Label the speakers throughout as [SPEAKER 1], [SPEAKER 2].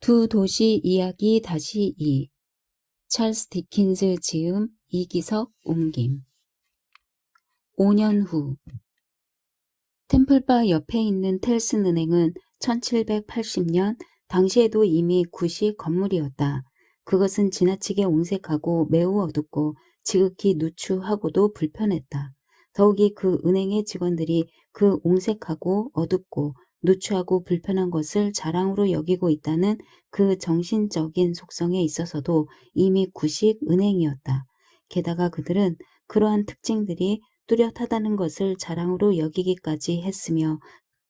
[SPEAKER 1] 두 도시 이야기 다시 2. 찰스 디킨스 지음, 이기석 옮김. 5년 후. 템플바 옆에 있는 텔슨 은행은 1780년 당시에도 이미 구식 건물이었다. 그것은 지나치게 온색하고 매우 어둡고 지극히 누추하고도 불편했다. 더욱이 그 은행의 직원들이 그 온색하고 어둡고 누추하고 불편한 것을 자랑으로 여기고 있다는 그 정신적인 속성에 있어서도 이미 구식 은행이었다. 게다가 그들은 그러한 특징들이 뚜렷하다는 것을 자랑으로 여기기까지 했으며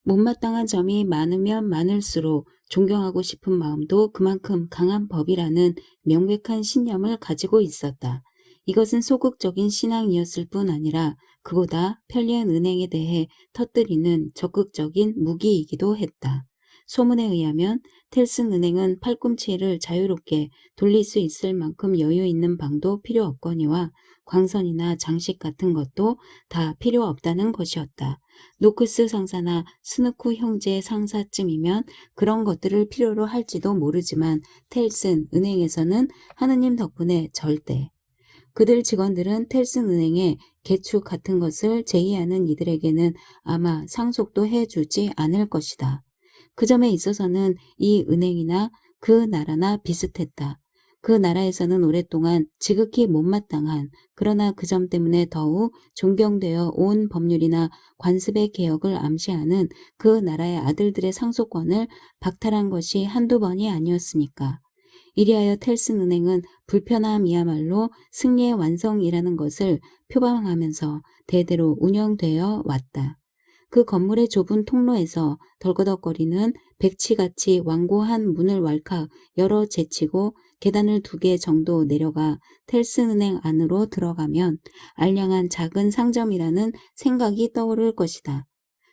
[SPEAKER 1] 못마땅한 점이 많으면 많을수록 존경하고 싶은 마음도 그만큼 강한 법이라는 명백한 신념을 가지고 있었다. 이것은 소극적인 신앙이었을 뿐 아니라 그보다 편리한 은행에 대해 터뜨리는 적극적인 무기이기도 했다. 소문에 의하면 텔슨 은행은 팔꿈치를 자유롭게 돌릴 수 있을 만큼 여유 있는 방도 필요 없거니와 광선이나 장식 같은 것도 다 필요 없다는 것이었다. 노크스 상사나 스누쿠 형제 상사쯤이면 그런 것들을 필요로 할지도 모르지만 텔슨 은행에서는 하느님 덕분에 절대. 그들 직원들은 텔슨 은행의 개축 같은 것을 제의하는 이들에게는 아마 상속도 해주지 않을 것이다. 그 점에 있어서는 이 은행이나 그 나라나 비슷했다. 그 나라에서는 오랫동안 지극히 못마땅한 그러나 그 점 때문에 더욱 존경되어 온 법률이나 관습의 개혁을 암시하는 그 나라의 아들들의 상속권을 박탈한 것이 한두 번이 아니었으니까. 이리하여 텔슨 은행은 불편함이야말로 승리의 완성이라는 것을 표방하면서 대대로 운영되어 왔다. 그 건물의 좁은 통로에서 덜거덕거리는 백치같이 완고한 문을 왈칵 열어 제치고 계단을 2개 정도 내려가 텔슨 은행 안으로 들어가면 알량한 작은 상점이라는 생각이 떠오를 것이다.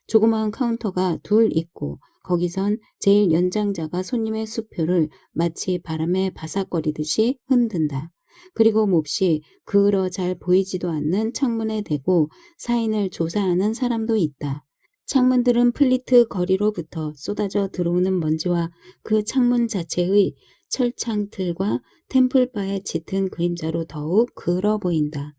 [SPEAKER 1] 조그마한 카운터가 둘 있고 거기선 제일 연장자가 손님의 수표를 마치 바람에 바삭거리듯이 흔든다. 그리고 몹시 그으러 잘 보이지도 않는 창문에 대고 사인을 조사하는 사람도 있다. 창문들은 플리트 거리로부터 쏟아져 들어오는 먼지와 그 창문 자체의 철창틀과 템플바의 짙은 그림자로 더욱 그을어 보인다.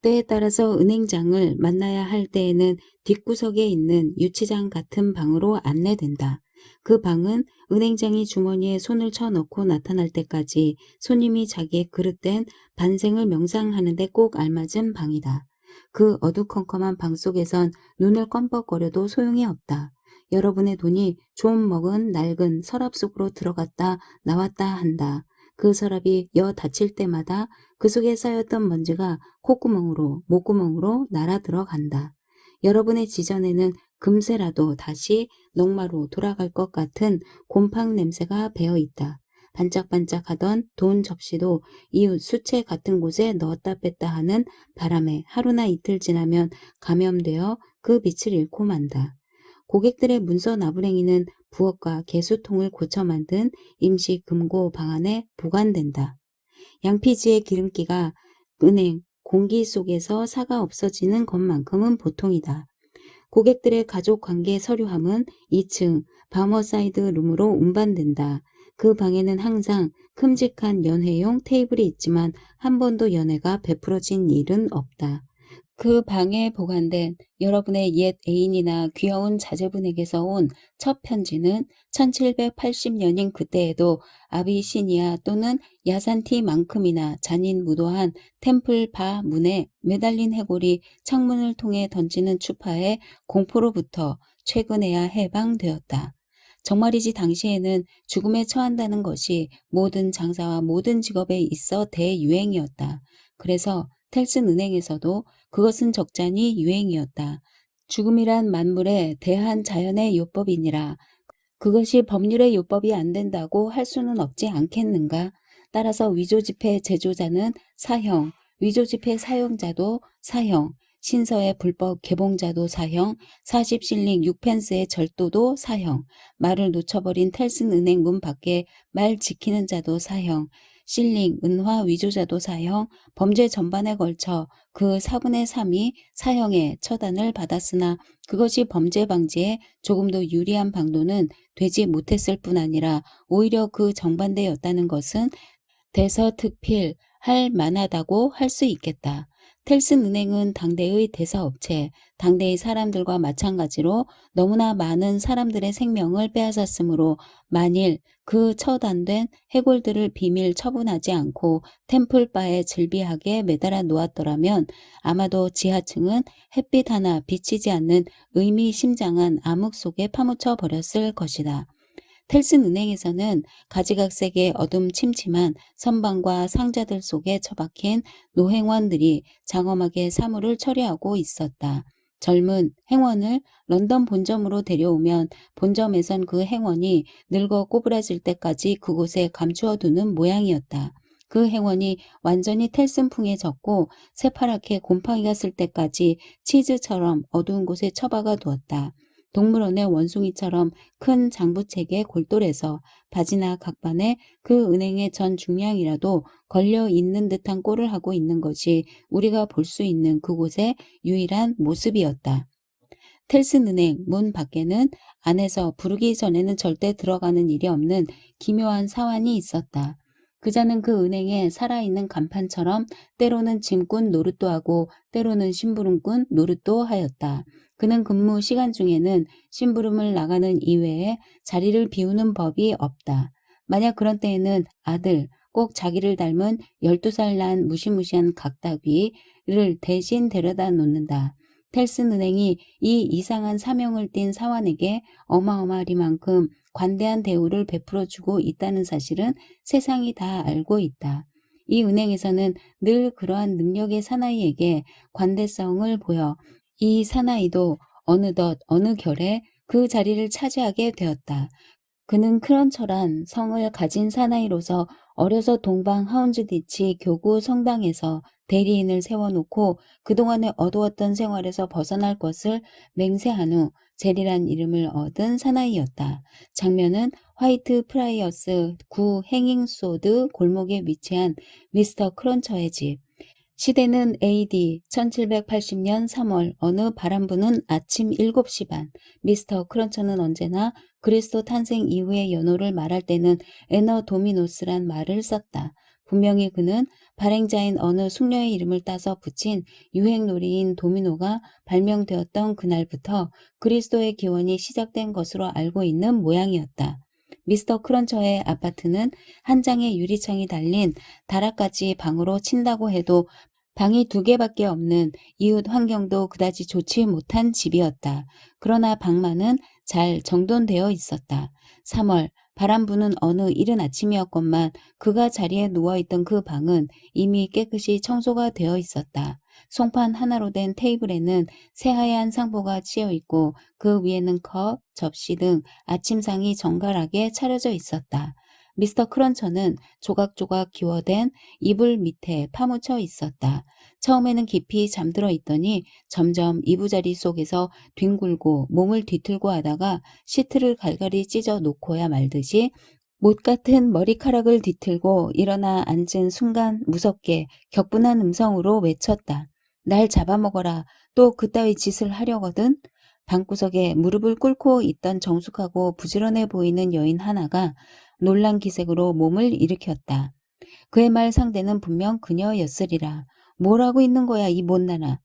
[SPEAKER 1] 때에 따라서 은행장을 만나야 할 때에는 뒷구석에 있는 유치장 같은 방으로 안내된다. 그 방은 은행장이 주머니에 손을 쳐넣고 나타날 때까지 손님이 자기의 그릇된 반생을 명상하는 데 꼭 알맞은 방이다. 그 어두컴컴한 방 속에선 눈을 껌뻑거려도 소용이 없다. 여러분의 돈이 좀 먹은 낡은 서랍 속으로 들어갔다 나왔다 한다. 그 서랍이 여 닫힐 때마다 그 속에 쌓였던 먼지가 콧구멍으로 목구멍으로 날아 들어간다. 여러분의 지전에는 금세라도 다시 녹마로 돌아갈 것 같은 곰팡 냄새가 배어 있다. 반짝반짝하던 돈 접시도 이웃 수채 같은 곳에 넣었다 뺐다 하는 바람에 하루나 이틀 지나면 감염되어 그 빛을 잃고 만다. 고객들의 문서 나부랭이는 부엌과 개수통을 고쳐 만든 임시 금고 방 안에 보관된다. 양피지의 기름기가 은행 공기 속에서 사가 없어지는 것만큼은 보통이다. 고객들의 가족관계 서류함은 2층 바머사이드 룸으로 운반된다. 그 방에는 항상 큼직한 연회용 테이블이 있지만 한 번도 연회가 베풀어진 일은 없다. 그 방에 보관된 여러분의 옛 애인이나 귀여운 자제분에게서 온 첫 편지는 1780년인 그때에도 아비시니아 또는 야산티만큼이나 잔인무도한 템플바 문에 매달린 해골이 창문을 통해 던지는 추파의 공포로부터 최근에야 해방되었다. 정말이지 당시에는 죽음에 처한다는 것이 모든 장사와 모든 직업에 있어 대유행이었다. 그래서 텔슨 은행에서도 그것은 적잖이 유행이었다. 죽음이란 만물에 대한 자연의 요법이니라. 그것이 법률의 요법이 안 된다고 할 수는 없지 않겠는가? 따라서 위조지폐 제조자는 사형, 위조지폐 사용자도 사형, 신서의 불법 개봉자도 사형, 40실링 6펜스의 절도도 사형, 말을 놓쳐버린 텔슨 은행 문 밖에 말 지키는 자도 사형, 실링, 은화 위조자도 사형, 범죄 전반에 걸쳐 그 4분의 3이 사형의 처단을 받았으나 그것이 범죄 방지에 조금도 유리한 방도는 되지 못했을 뿐 아니라 오히려 그 정반대였다는 것은 대서특필 할 만하다고 할 수 있겠다. 텔슨은행은 당대의 대사업체, 당대의 사람들과 마찬가지로 너무나 많은 사람들의 생명을 빼앗았으므로 만일 그 처단된 해골들을 비밀 처분하지 않고 템플바에 질비하게 매달아 놓았더라면 아마도 지하층은 햇빛 하나 비치지 않는 의미심장한 암흑 속에 파묻혀 버렸을 것이다. 텔슨은행에서는 가지각색의 어둠침침한 선반과 상자들 속에 처박힌 노행원들이 장엄하게 사물을 처리하고 있었다. 젊은 행원을 런던 본점으로 데려오면 본점에선 그 행원이 늙어 꼬부라질 때까지 그곳에 감추어 두는 모양이었다. 그 행원이 완전히 텔슨풍에 젖고 새파랗게 곰팡이가 쓸 때까지 치즈처럼 어두운 곳에 처박아 두었다. 동물원의 원숭이처럼 큰 장부책의 골똘에서 바지나 각반에 그 은행의 전 중량이라도 걸려 있는 듯한 꼴을 하고 있는 것이 우리가 볼 수 있는 그곳의 유일한 모습이었다. 텔슨은행 문 밖에는 안에서 부르기 전에는 절대 들어가는 일이 없는 기묘한 사환이 있었다. 그자는 그 은행에 살아있는 간판처럼 때로는 짐꾼 노릇도 하고 때로는 심부름꾼 노릇도 하였다. 그는 근무 시간 중에는 심부름을 나가는 이외에 자리를 비우는 법이 없다. 만약 그런 때에는 아들, 꼭 자기를 닮은 12살 난 무시무시한 각다귀를 대신 데려다 놓는다. 텔슨은행이 이 이상한 사명을 띤 사환에게 어마어마리만큼 관대한 대우를 베풀어주고 있다는 사실은 세상이 다 알고 있다. 이 은행에서는 늘 그러한 능력의 사나이에게 관대성을 보여 이 사나이도 어느덧 어느 결에 그 자리를 차지하게 되었다. 그는 크런처란 성을 가진 사나이로서 어려서 동방 하운즈디치 교구 성당에서 대리인을 세워놓고 그동안에 어두웠던 생활에서 벗어날 것을 맹세한 후 제리란 이름을 얻은 사나이였다. 장면은 화이트 프라이어스 구 행잉소드 골목에 위치한 미스터 크런처의 집. 시대는 AD 1780년 3월 어느 바람 부는 아침 7시 반. 미스터 크런처는 언제나 그리스도 탄생 이후의 연호를 말할 때는 에너 도미노스란 말을 썼다. 분명히 그는 발행자인 어느 숙녀의 이름을 따서 붙인 유행놀이인 도미노가 발명되었던 그날부터 그리스도의 기원이 시작된 것으로 알고 있는 모양이었다. 미스터 크런처의 아파트는 한 장의 유리창이 달린 다락까지 방으로 친다고 해도 방이 2개밖에 없는 이웃 환경도 그다지 좋지 못한 집이었다. 그러나 방만은 잘 정돈되어 있었다. 3월 바람 부는 어느 이른 아침이었건만 그가 자리에 누워있던 그 방은 이미 깨끗이 청소가 되어 있었다. 송판 하나로 된 테이블에는 새하얀 상보가 씌어 있고 그 위에는 컵, 접시 등 아침상이 정갈하게 차려져 있었다. 미스터 크런처는 조각조각 기워댄 이불 밑에 파묻혀 있었다. 처음에는 깊이 잠들어 있더니 점점 이부자리 속에서 뒹굴고 몸을 뒤틀고 하다가 시트를 갈갈이 찢어 놓고야 말듯이 못 같은 머리카락을 뒤틀고 일어나 앉은 순간 무섭게 격분한 음성으로 외쳤다. 날 잡아먹어라. 또 그따위 짓을 하려거든? 방구석에 무릎을 꿇고 있던 정숙하고 부지런해 보이는 여인 하나가 놀란 기색으로 몸을 일으켰다. 그의 말 상대는 분명 그녀였으리라. 뭘 하고 있는 거야, 이 못나나.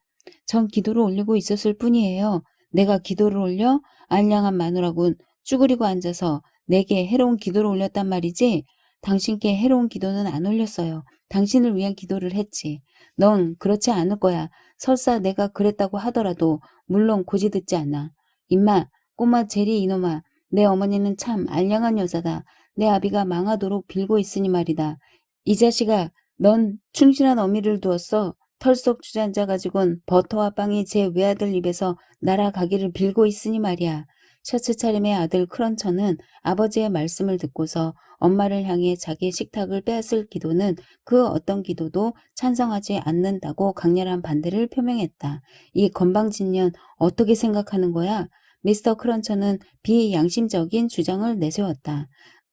[SPEAKER 1] 전 기도를 올리고 있었을 뿐이에요. 내가 기도를 올려? 알량한 마누라군 쭈그리고 앉아서 내게 해로운 기도를 올렸단 말이지? 당신께 해로운 기도는 안 올렸어요. 당신을 위한 기도를 했지. 넌 그렇지 않을 거야. 설사 내가 그랬다고 하더라도 물론 고지 듣지 않아. 임마, 꼬마 제리 이놈아. 내 어머니는 참 알량한 여자다. 내 아비가 망하도록 빌고 있으니 말이다. 이 자식아, 넌 충실한 어미를 두었어. 털썩 주저앉아 가지고는 버터와 빵이 제 외아들 입에서 날아가기를 빌고 있으니 말이야. 셔츠 차림의 아들 크런처는 아버지의 말씀을 듣고서 엄마를 향해 자기의 식탁을 빼앗을 기도는 그 어떤 기도도 찬성하지 않는다고 강렬한 반대를 표명했다. 이 건방진년 어떻게 생각하는 거야? 미스터 크런처는 비양심적인 주장을 내세웠다.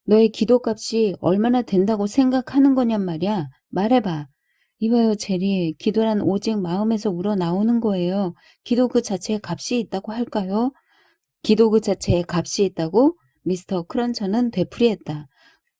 [SPEAKER 1] 너의 기도값이 얼마나 된다고 생각하는 거냔 말이야. 말해봐. 이봐요, 제리. 기도란 오직 마음에서 우러나오는 거예요. 기도 그 자체에 값이 있다고 할까요? 기도 그 자체에 값이 있다고? 미스터 크런처는 되풀이했다.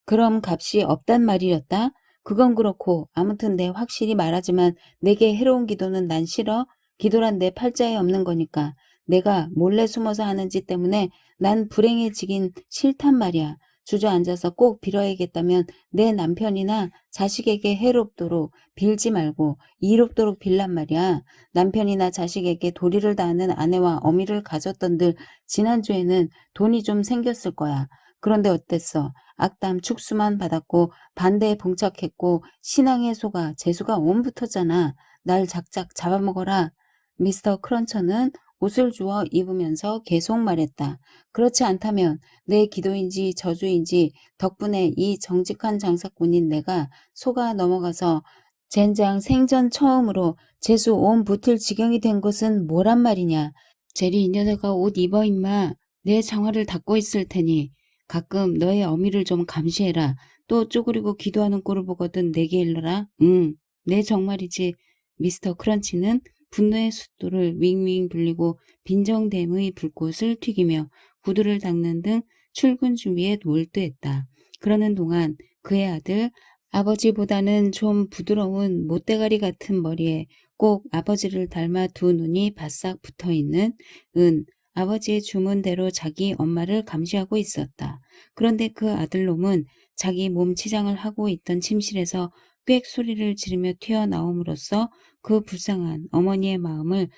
[SPEAKER 1] 그럼 값이 없단 말이었다? 그건 그렇고 아무튼 내 확실히 말하지만 내게 해로운 기도는 난 싫어. 기도란 내 팔자에 없는 거니까. 내가 몰래 숨어서 하는 짓 때문에 난 불행해지긴 싫단 말이야. 주저앉아서 꼭 빌어야겠다면 내 남편이나 자식에게 해롭도록 빌지 말고 이롭도록 빌란 말이야. 남편이나 자식에게 도리를 다하는 아내와 어미를 가졌던들 지난주에는 돈이 좀 생겼을 거야. 그런데 어땠어? 악담 축수만 받았고 반대에 봉착했고 신앙에 속아 재수가 온 붙었잖아. 날 작작 잡아먹어라. 미스터 크런처는 옷을 주워 입으면서 계속 말했다. 그렇지 않다면 내 기도인지 저주인지 덕분에 이 정직한 장사꾼인 내가 속아 넘어가서 젠장 생전 처음으로 재수 온 붙을 지경이 된 것은 뭐란 말이냐. 제리 이 녀석아 옷 입어 임마. 내 장화를 닦고 있을 테니. 가끔 너의 어미를 좀 감시해라. 또 쪼그리고 기도하는 꼴을 보거든 내게 일러라. 응, 내 정말이지. 미스터 크런치는 분노의 숫도를 윙윙 불리고 빈정됨의 불꽃을 튀기며 구두를 닦는 등 출근 준비에 몰두했다. 그러는 동안 그의 아들 아버지보다는 좀 부드러운 못대가리 같은 머리에 꼭 아버지를 닮아 두 눈이 바싹 붙어있는 은 아버지의 주문대로 자기 엄마를 감시하고 있었다. 그런데 그 아들놈은 자기 몸치장을 하고 있던 침실에서 꽥 소리를 지르며 튀어나옴으로써 그 불쌍한 어머니의 마음을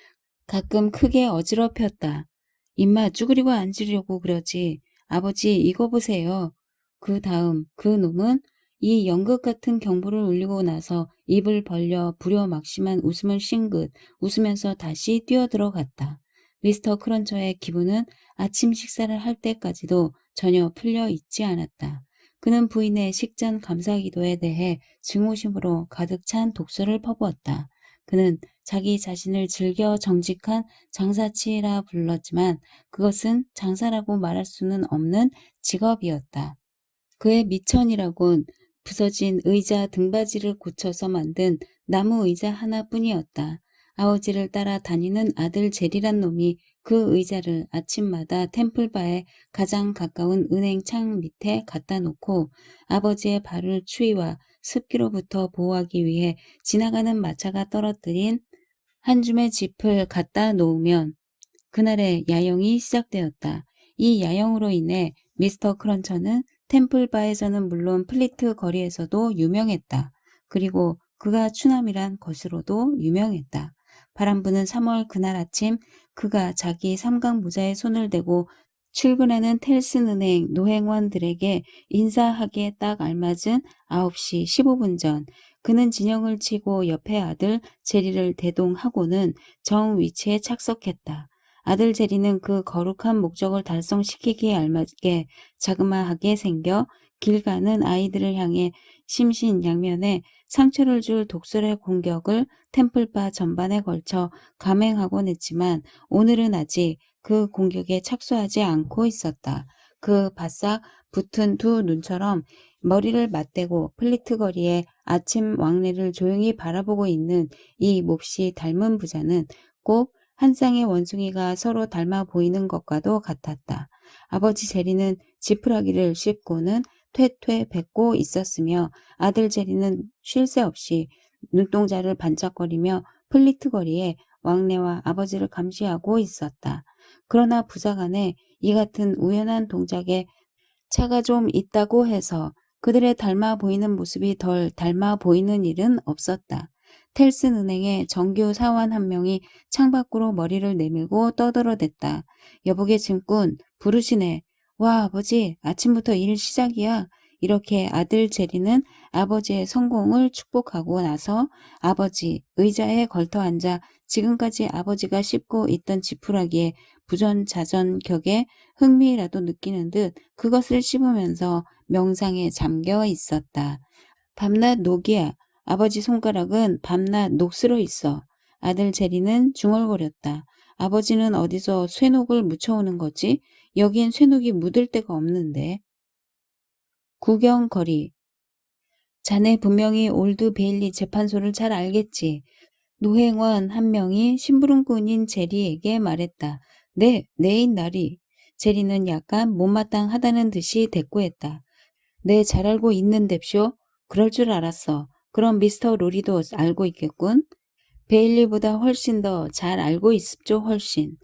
[SPEAKER 1] 가끔 크게 어지럽혔다. 입마 쭈그리고 앉으려고 그러지. 아버지 이거 보세요. 그 다음 그 놈은 이 연극 같은 경보를 울리고 나서 입을 벌려 부려막심한 웃음을 싱긋 웃으면서 다시 뛰어들어갔다. 미스터 크런처의 기분은 아침 식사를 할 때까지도 전혀 풀려 있지 않았다. 그는 부인의 식전 감사기도에 대해 증오심으로 가득 찬 독서를 퍼부었다. 그는 자기 자신을 즐겨 정직한 장사치라 불렀지만 그것은 장사라고 말할 수는 없는 직업이었다. 그의 미천이라곤 부서진 의자 등받이를 고쳐서 만든 나무 의자 하나뿐이었다. 아버지를 따라 다니는 아들 제리란 놈이 그 의자를 아침마다 템플바에 가장 가까운 은행 창 밑에 갖다 놓고 아버지의 발을 추위와 습기로부터 보호하기 위해 지나가는 마차가 떨어뜨린 한 줌의 짚을 갖다 놓으면 그날의 야영이 시작되었다. 이 야영으로 인해 미스터 크런처는 템플바에서는 물론 플리트 거리에서도 유명했다. 그리고 그가 추남이란 것으로도 유명했다. 바람 부는 3월 그날 아침 그가 자기 삼각 모자에 손을 대고 출근하는 텔슨은행 노행원들에게 인사하기에 딱 알맞은 9시 15분 전 그는 진영을 치고 옆에 아들 제리를 대동하고는 정 위치에 착석했다. 아들 제리는 그 거룩한 목적을 달성시키기에 알맞게 자그마하게 생겨 길 가는 아이들을 향해 심신양면에 상처를 줄 독설의 공격을 템플바 전반에 걸쳐 감행하곤 했지만 오늘은 아직 그 공격에 착수하지 않고 있었다. 그 바싹 붙은 두 눈처럼 머리를 맞대고 플리트 거리에 아침 왕래를 조용히 바라보고 있는 이 몹시 닮은 부자는 꼭 한 쌍의 원숭이가 서로 닮아 보이는 것과도 같았다. 아버지 제리는 지푸라기를 씹고는 퇴퇴 뱉고 있었으며 아들 제리는 쉴 새 없이 눈동자를 반짝거리며 플리트 거리에 왕래와 아버지를 감시하고 있었다. 그러나 부자간에 이 같은 우연한 동작에 차가 좀 있다고 해서 그들의 닮아 보이는 모습이 덜 닮아 보이는 일은 없었다. 텔슨 은행의 정규 사원 한 명이 창밖으로 머리를 내밀고 떠들어댔다. 여보게 증꾼 부르시네. 와 아버지 아침부터 일 시작이야. 이렇게 아들 제리는 아버지의 성공을 축복하고 나서 아버지 의자에 걸터 앉아 지금까지 아버지가 씹고 있던 지푸라기에 부전자전 격에 흥미라도 느끼는 듯 그것을 씹으면서 명상에 잠겨 있었다. 밤낮 녹이야. 아버지 손가락은 밤낮 녹슬어 있어. 아들 제리는 중얼거렸다. 아버지는 어디서 쇠녹을 묻혀오는 거지? 여긴 쇠녹이 묻을 데가 없는데. 구경거리. 자네 분명히 올드 베일리 재판소를 잘 알겠지. 노행원 한 명이 심부름꾼인 제리에게 말했다. 네, 내인 날이. 제리는 약간 못마땅하다는 듯이 대꾸했다. 네, 잘 알고 있는뎁쇼. 그럴 줄 알았어. 그럼 미스터 로리도 알고 있겠군. 베일리보다 훨씬 더 잘 알고 있습죠, 훨씬.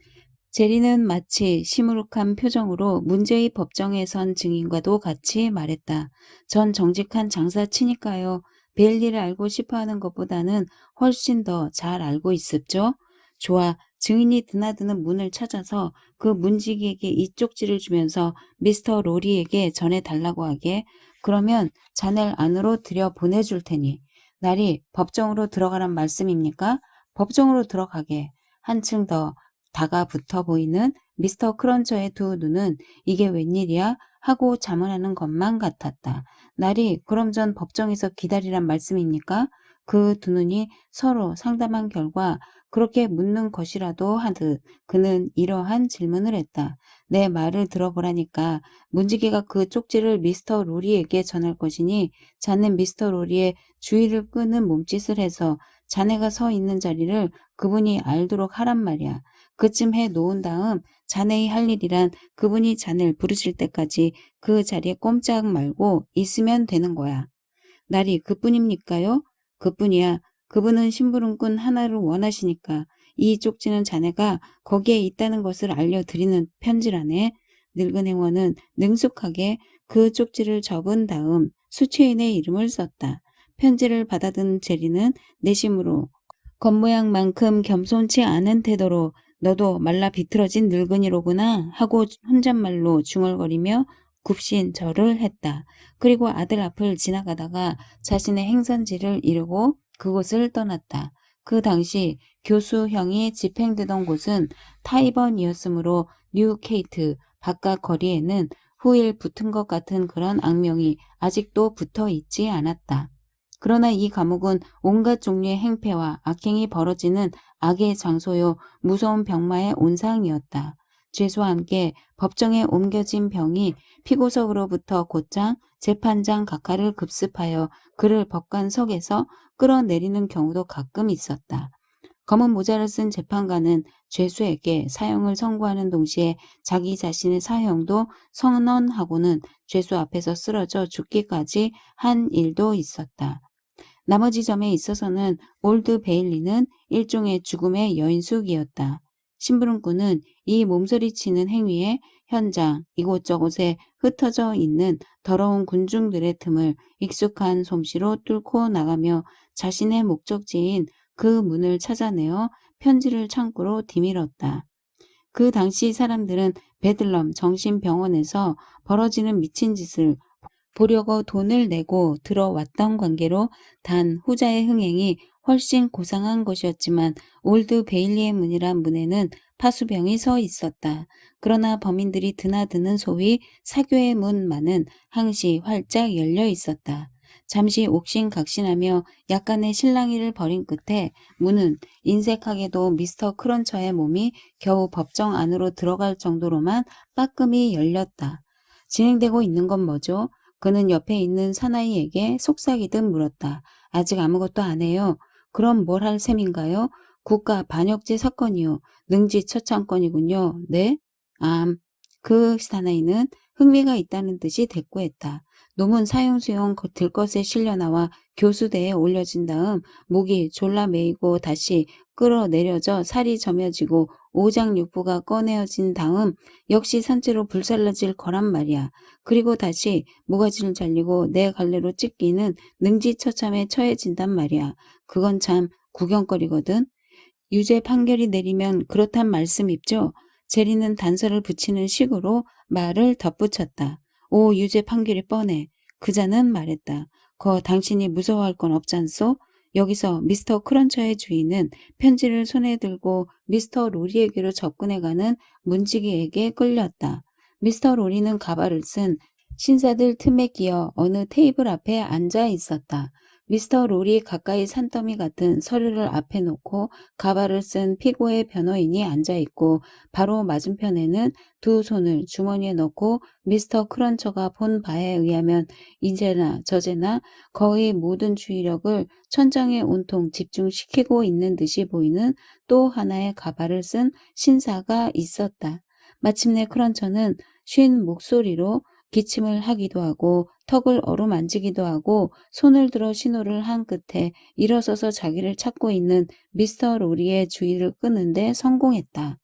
[SPEAKER 1] 제리는 마치 시무룩한 표정으로 문제의 법정에 선 증인과도 같이 말했다. 전 정직한 장사치니까요. 베일리를 알고 싶어하는 것보다는 훨씬 더 잘 알고 있습죠. 좋아. 증인이 드나드는 문을 찾아서 그 문지기에게 이 쪽지를 주면서 미스터 로리에게 전해달라고 하게. 그러면 자넬 안으로 들여 보내줄 테니. 날이 법정으로 들어가란 말씀입니까? 법정으로 들어가게. 한층 더 다가붙어 보이는 미스터 크런처의 두 눈은 이게 웬일이야? 하고 자문하는 것만 같았다. 날이 그럼 전 법정에서 기다리란 말씀입니까? 그 두 눈이 서로 상담한 결과 그렇게 묻는 것이라도 하듯 그는 이러한 질문을 했다. 내 말을 들어보라니까. 문지기가 그 쪽지를 미스터 로리에게 전할 것이니 자넨 미스터 로리의 주의를 끄는 몸짓을 해서 자네가 서 있는 자리를 그분이 알도록 하란 말이야. 그쯤 해 놓은 다음 자네의 할 일이란 그분이 자네를 부르실 때까지 그 자리에 꼼짝 말고 있으면 되는 거야. 날이 그뿐입니까요? 그뿐이야. 그분은 심부름꾼 하나를 원하시니까 이 쪽지는 자네가 거기에 있다는 것을 알려드리는 편지라네. 늙은 행원은 능숙하게 그 쪽지를 접은 다음 수취인의 이름을 썼다. 편지를 받아든 제리는 내심으로 겉모양만큼 겸손치 않은 태도로 너도 말라 비틀어진 늙은이로구나 하고 혼잣말로 중얼거리며 굽신 절을 했다. 그리고 아들 앞을 지나가다가 자신의 행선지를 이루고 그곳을 떠났다. 그 당시 교수형이 집행되던 곳은 타이번이었으므로 뉴케이트 바깥 거리에는 후일 붙은 것 같은 그런 악명이 아직도 붙어 있지 않았다. 그러나 이 감옥은 온갖 종류의 행패와 악행이 벌어지는 악의 장소요 무서운 병마의 온상이었다. 죄수와 함께 법정에 옮겨진 병이 피고석으로부터 곧장 재판장 각하를 급습하여 그를 법관석에서 끌어내리는 경우도 가끔 있었다. 검은 모자를 쓴 재판관은 죄수에게 사형을 선고하는 동시에 자기 자신의 사형도 선언하고는 죄수 앞에서 쓰러져 죽기까지 한 일도 있었다. 나머지 점에 있어서는 올드 베일리는 일종의 죽음의 여인숙이었다. 심부름꾼은 이 몸서리치는 행위에 현장 이곳저곳에 흩어져 있는 더러운 군중들의 틈을 익숙한 솜씨로 뚫고 나가며 자신의 목적지인 그 문을 찾아내어 편지를 창고로 디밀었다. 그 당시 사람들은 베들럼 정신병원에서 벌어지는 미친 짓을 보려고 돈을 내고 들어왔던 관계로 단 후자의 흥행이 훨씬 고상한 것이었지만 올드 베일리의 문이란 문에는 파수병이 서 있었다. 그러나 범인들이 드나드는 소위 사교의 문만은 항시 활짝 열려 있었다. 잠시 옥신각신하며 약간의 실랑이를 벌인 끝에 문은 인색하게도 미스터 크런처의 몸이 겨우 법정 안으로 들어갈 정도로만 빠끔히 열렸다. 진행되고 있는 건 뭐죠? 그는 옆에 있는 사나이에게 속삭이듯 물었다. 아직 아무것도 안 해요. 그럼 뭘 할 셈인가요? 국가 반역죄 사건이요. 능지처참건이군요. 네? 그 사나이는 흥미가 있다는 듯이 대꾸했다. 놈은 사형수용 들것에 실려 나와 교수대에 올려진 다음 목이 졸라 매이고 다시 끌어내려져 살이 저며지고 오장육부가 꺼내어진 다음 역시 산채로 불살라질 거란 말이야. 그리고 다시 모가지를 잘리고 내 갈래로 찢기는 능지처참에 처해진단 말이야. 그건 참 구경거리거든. 유죄 판결이 내리면 그렇단 말씀입죠. 제리는 단서를 붙이는 식으로 말을 덧붙였다. 오, 유죄 판결이 뻔해. 그자는 말했다. 당신이 무서워할 건 없잖소? 여기서 미스터 크런처의 주인은 편지를 손에 들고 미스터 로리에게로 접근해가는 문지기에게 끌렸다. 미스터 로리는 가발을 쓴 신사들 틈에 끼어 어느 테이블 앞에 앉아 있었다. 미스터 롤이 가까이 산더미 같은 서류를 앞에 놓고 가발을 쓴 피고의 변호인이 앉아있고 바로 맞은편에는 두 손을 주머니에 넣고 미스터 크런처가 본 바에 의하면 이제나 저제나 거의 모든 주의력을 천장에 온통 집중시키고 있는 듯이 보이는 또 하나의 가발을 쓴 신사가 있었다. 마침내 크런처는 쉰 목소리로 기침을 하기도 하고 턱을 어루만지기도 하고 손을 들어 신호를 한 끝에 일어서서 자기를 찾고 있는 미스터 로리의 주의를 끄는데 성공했다.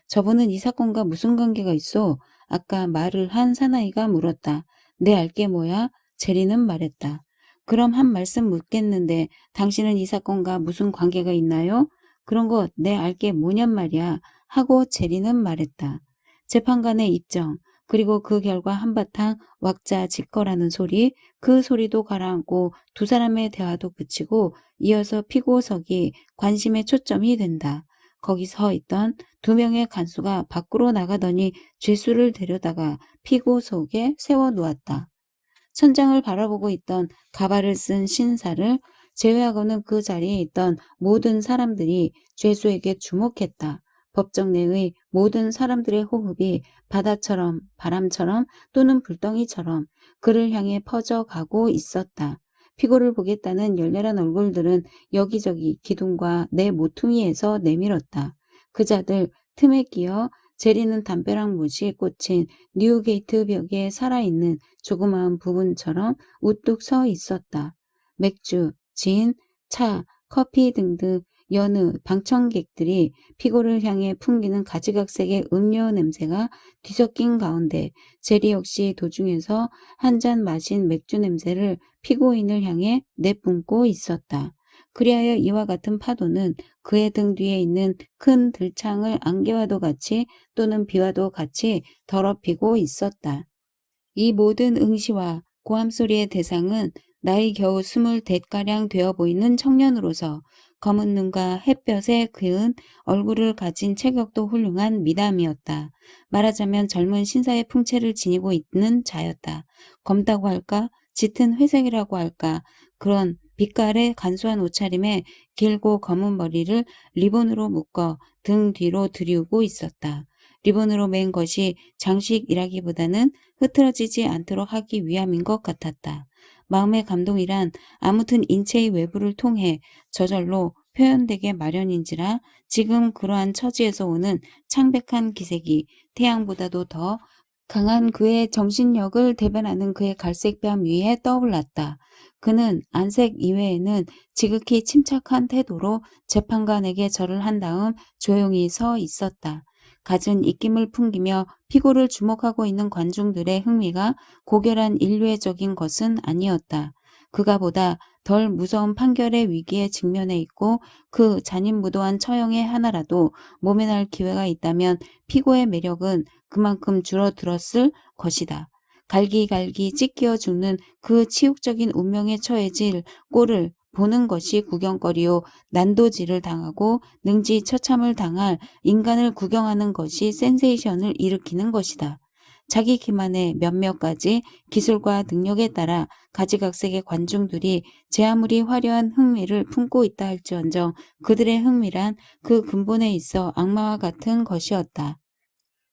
[SPEAKER 1] 저분은 이 사건과 무슨 관계가 있어? 아까 말을 한 사나이가 물었다. 내 알게 뭐야? 제리는 말했다. 그럼 한 말씀 묻겠는데 당신은 이 사건과 무슨 관계가 있나요? 그런 것 내 알게 뭐냔 말이야. 하고 제리는 말했다. 재판관의 입정, 그리고 그 결과 한바탕 왁자지껄하는 소리, 그 소리도 가라앉고 두 사람의 대화도 그치고 이어서 피고석이 관심의 초점이 된다. 거기 서 있던 두 명의 간수가 밖으로 나가더니 죄수를 데려다가 피고석에 세워놓았다. 천장을 바라보고 있던 가발을 쓴 신사를 제외하고는 그 자리에 있던 모든 사람들이 죄수에게 주목했다. 법정 내의 모든 사람들의 호흡이 바다처럼 바람처럼 또는 불덩이처럼 그를 향해 퍼져가고 있었다. 피고를 보겠다는 열렬한 얼굴들은 여기저기 기둥과 내 모퉁이에서 내밀었다. 그자들 틈에 끼어 제리는 담벼락 못이 꽂힌 뉴게이트 벽에 살아있는 조그마한 부분처럼 우뚝 서 있었다. 맥주, 진, 차, 커피 등등 여느 방청객들이 피고를 향해 풍기는 가지각색의 음료 냄새가 뒤섞인 가운데 제리 역시 도중에서 한 잔 마신 맥주 냄새를 피고인을 향해 내뿜고 있었다. 그리하여 이와 같은 파도는 그의 등 뒤에 있는 큰 들창을 안개와도 같이 또는 비와도 같이 더럽히고 있었다. 이 모든 응시와 고함소리의 대상은 나이 겨우 20대가량 되어 보이는 청년으로서 검은 눈과 햇볕에 그은 얼굴을 가진 체격도 훌륭한 미담이었다. 말하자면 젊은 신사의 풍채를 지니고 있는 자였다. 검다고 할까? 짙은 회색이라고 할까? 그런 빛깔의 간소한 옷차림에 길고 검은 머리를 리본으로 묶어 등 뒤로 들이우고 있었다. 리본으로 맨 것이 장식이라기보다는 흐트러지지 않도록 하기 위함인 것 같았다. 마음의 감동이란 아무튼 인체의 외부를 통해 저절로 표현되게 마련인지라 지금 그러한 처지에서 오는 창백한 기색이 태양보다도 더 강한 그의 정신력을 대변하는 그의 갈색 뺨 위에 떠올랐다. 그는 안색 이외에는 지극히 침착한 태도로 재판관에게 절을 한 다음 조용히 서 있었다. 갖은 입김을 풍기며 피고를 주목하고 있는 관중들의 흥미가 고결한 인류애적인 것은 아니었다. 그가 보다 덜 무서운 판결의 위기에 직면해 있고 그 잔인무도한 처형의 하나라도 모면할 기회가 있다면 피고의 매력은 그만큼 줄어들었을 것이다. 갈기갈기 찢겨 죽는 그 치욕적인 운명에 처해질 꼴을 보는 것이 구경거리요 난도질을 당하고 능지처참을 당할 인간을 구경하는 것이 센세이션을 일으키는 것이다. 자기 기만의 몇몇 가지 기술과 능력에 따라 가지각색의 관중들이 제 아무리 화려한 흥미를 품고 있다 할지언정 그들의 흥미란 그 근본에 있어 악마와 같은 것이었다.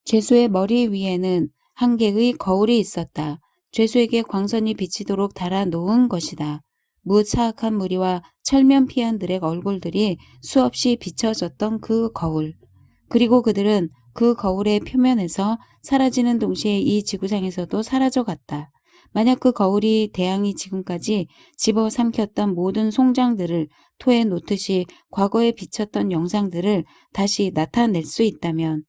[SPEAKER 1] 죄수의 머리 위에는 한 개의 거울이 있었다. 죄수에게 광선이 비치도록 달아놓은 것이다. 무사악한 무리와 철면피한들의 얼굴들이 수없이 비춰졌던 그 거울. 그리고 그들은 그 거울의 표면에서 사라지는 동시에 이 지구상에서도 사라져갔다. 만약 그 거울이 대왕이 지금까지 집어삼켰던 모든 송장들을 토에 놓듯이 과거에 비쳤던 영상들을 다시 나타낼 수 있다면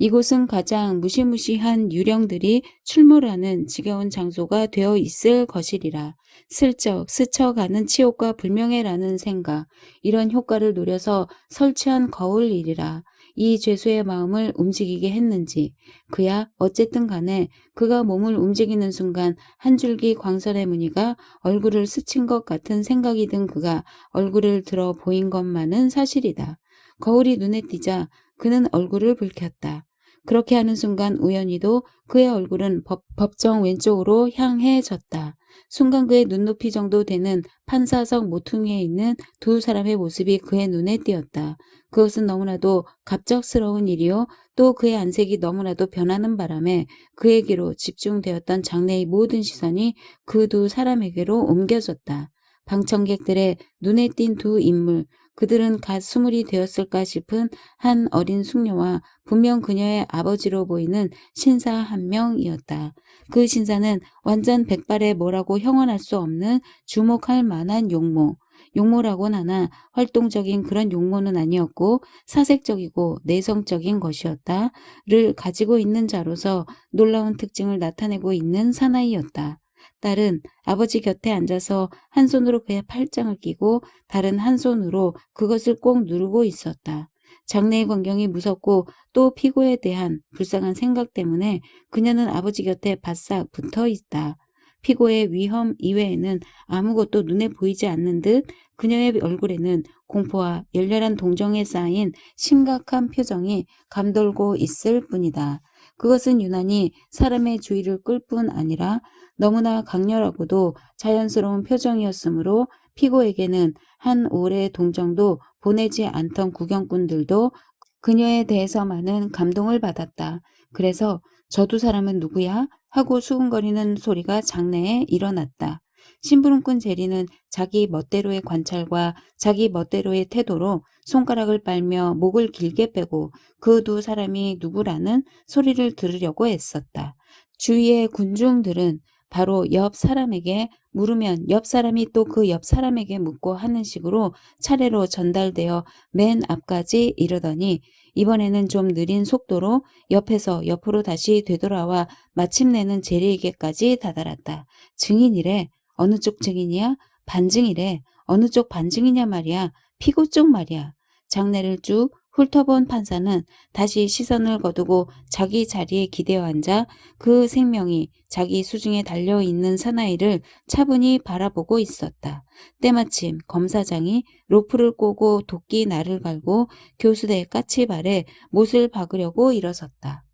[SPEAKER 1] 이곳은 가장 무시무시한 유령들이 출몰하는 지겨운 장소가 되어 있을 것이리라. 슬쩍 스쳐가는 치욕과 불명예라는 생각, 이런 효과를 노려서 설치한 거울이리라. 이 죄수의 마음을 움직이게 했는지, 그야 어쨌든 간에 그가 몸을 움직이는 순간 한 줄기 광선의 무늬가 얼굴을 스친 것 같은 생각이 든 그가 얼굴을 들어 보인 것만은 사실이다. 거울이 눈에 띄자 그는 얼굴을 붉혔다. 그렇게 하는 순간 우연히도 그의 얼굴은 법정 왼쪽으로 향해졌다. 순간 그의 눈높이 정도 되는 판사석 모퉁이에 있는 두 사람의 모습이 그의 눈에 띄었다. 그것은 너무나도 갑작스러운 일이요. 또 그의 안색이 너무나도 변하는 바람에 그에게로 집중되었던 장내의 모든 시선이 그 두 사람에게로 옮겨졌다. 방청객들의 눈에 띈 두 인물, 그들은 갓 스물이 되었을까 싶은 한 어린 숙녀와 분명 그녀의 아버지로 보이는 신사 한 명이었다. 그 신사는 완전 백발에 뭐라고 형언할 수 없는 주목할 만한 용모. 용모라곤 하나 활동적인 그런 용모는 아니었고 사색적이고 내성적인 것이었다를 가지고 있는 자로서 놀라운 특징을 나타내고 있는 사나이였다. 딸은 아버지 곁에 앉아서 한 손으로 그의 팔짱을 끼고 다른 한 손으로 그것을 꼭 누르고 있었다. 장래의 광경이 무섭고 또 피고에 대한 불쌍한 생각 때문에 그녀는 아버지 곁에 바싹 붙어 있다. 피고의 위험 이외에는 아무것도 눈에 보이지 않는 듯 그녀의 얼굴에는 공포와 열렬한 동정에 쌓인 심각한 표정이 감돌고 있을 뿐이다. 그것은 유난히 사람의 주의를 끌 뿐 아니라 너무나 강렬하고도 자연스러운 표정이었으므로 피고에게는 한 올의 동정도 보내지 않던 구경꾼들도 그녀에 대해서 많은 감동을 받았다. 그래서 저 두 사람은 누구야? 하고 수군거리는 소리가 장내에 일어났다. 심부름꾼 제리는 자기 멋대로의 관찰과 자기 멋대로의 태도로 손가락을 빨며 목을 길게 빼고 그 두 사람이 누구라는 소리를 들으려고 애썼다. 주위의 군중들은 바로 옆 사람에게 물으면 옆 사람이 또 그 옆 사람에게 묻고 하는 식으로 차례로 전달되어 맨 앞까지 이르더니 이번에는 좀 느린 속도로 옆에서 옆으로 다시 되돌아와 마침내는 제리에게까지 다다랐다. 증인이래. 어느 쪽 증인이야? 반증이래. 어느 쪽 반증이냐 말이야. 피고 쪽 말이야. 장례를 쭉 훑어본 판사는 다시 시선을 거두고 자기 자리에 기대어 앉아 그 생명이 자기 수중에 달려있는 사나이를 차분히 바라보고 있었다. 때마침 검사장이 로프를 꼬고 도끼 날을 갈고 교수대 까치발에 못을 박으려고 일어섰다.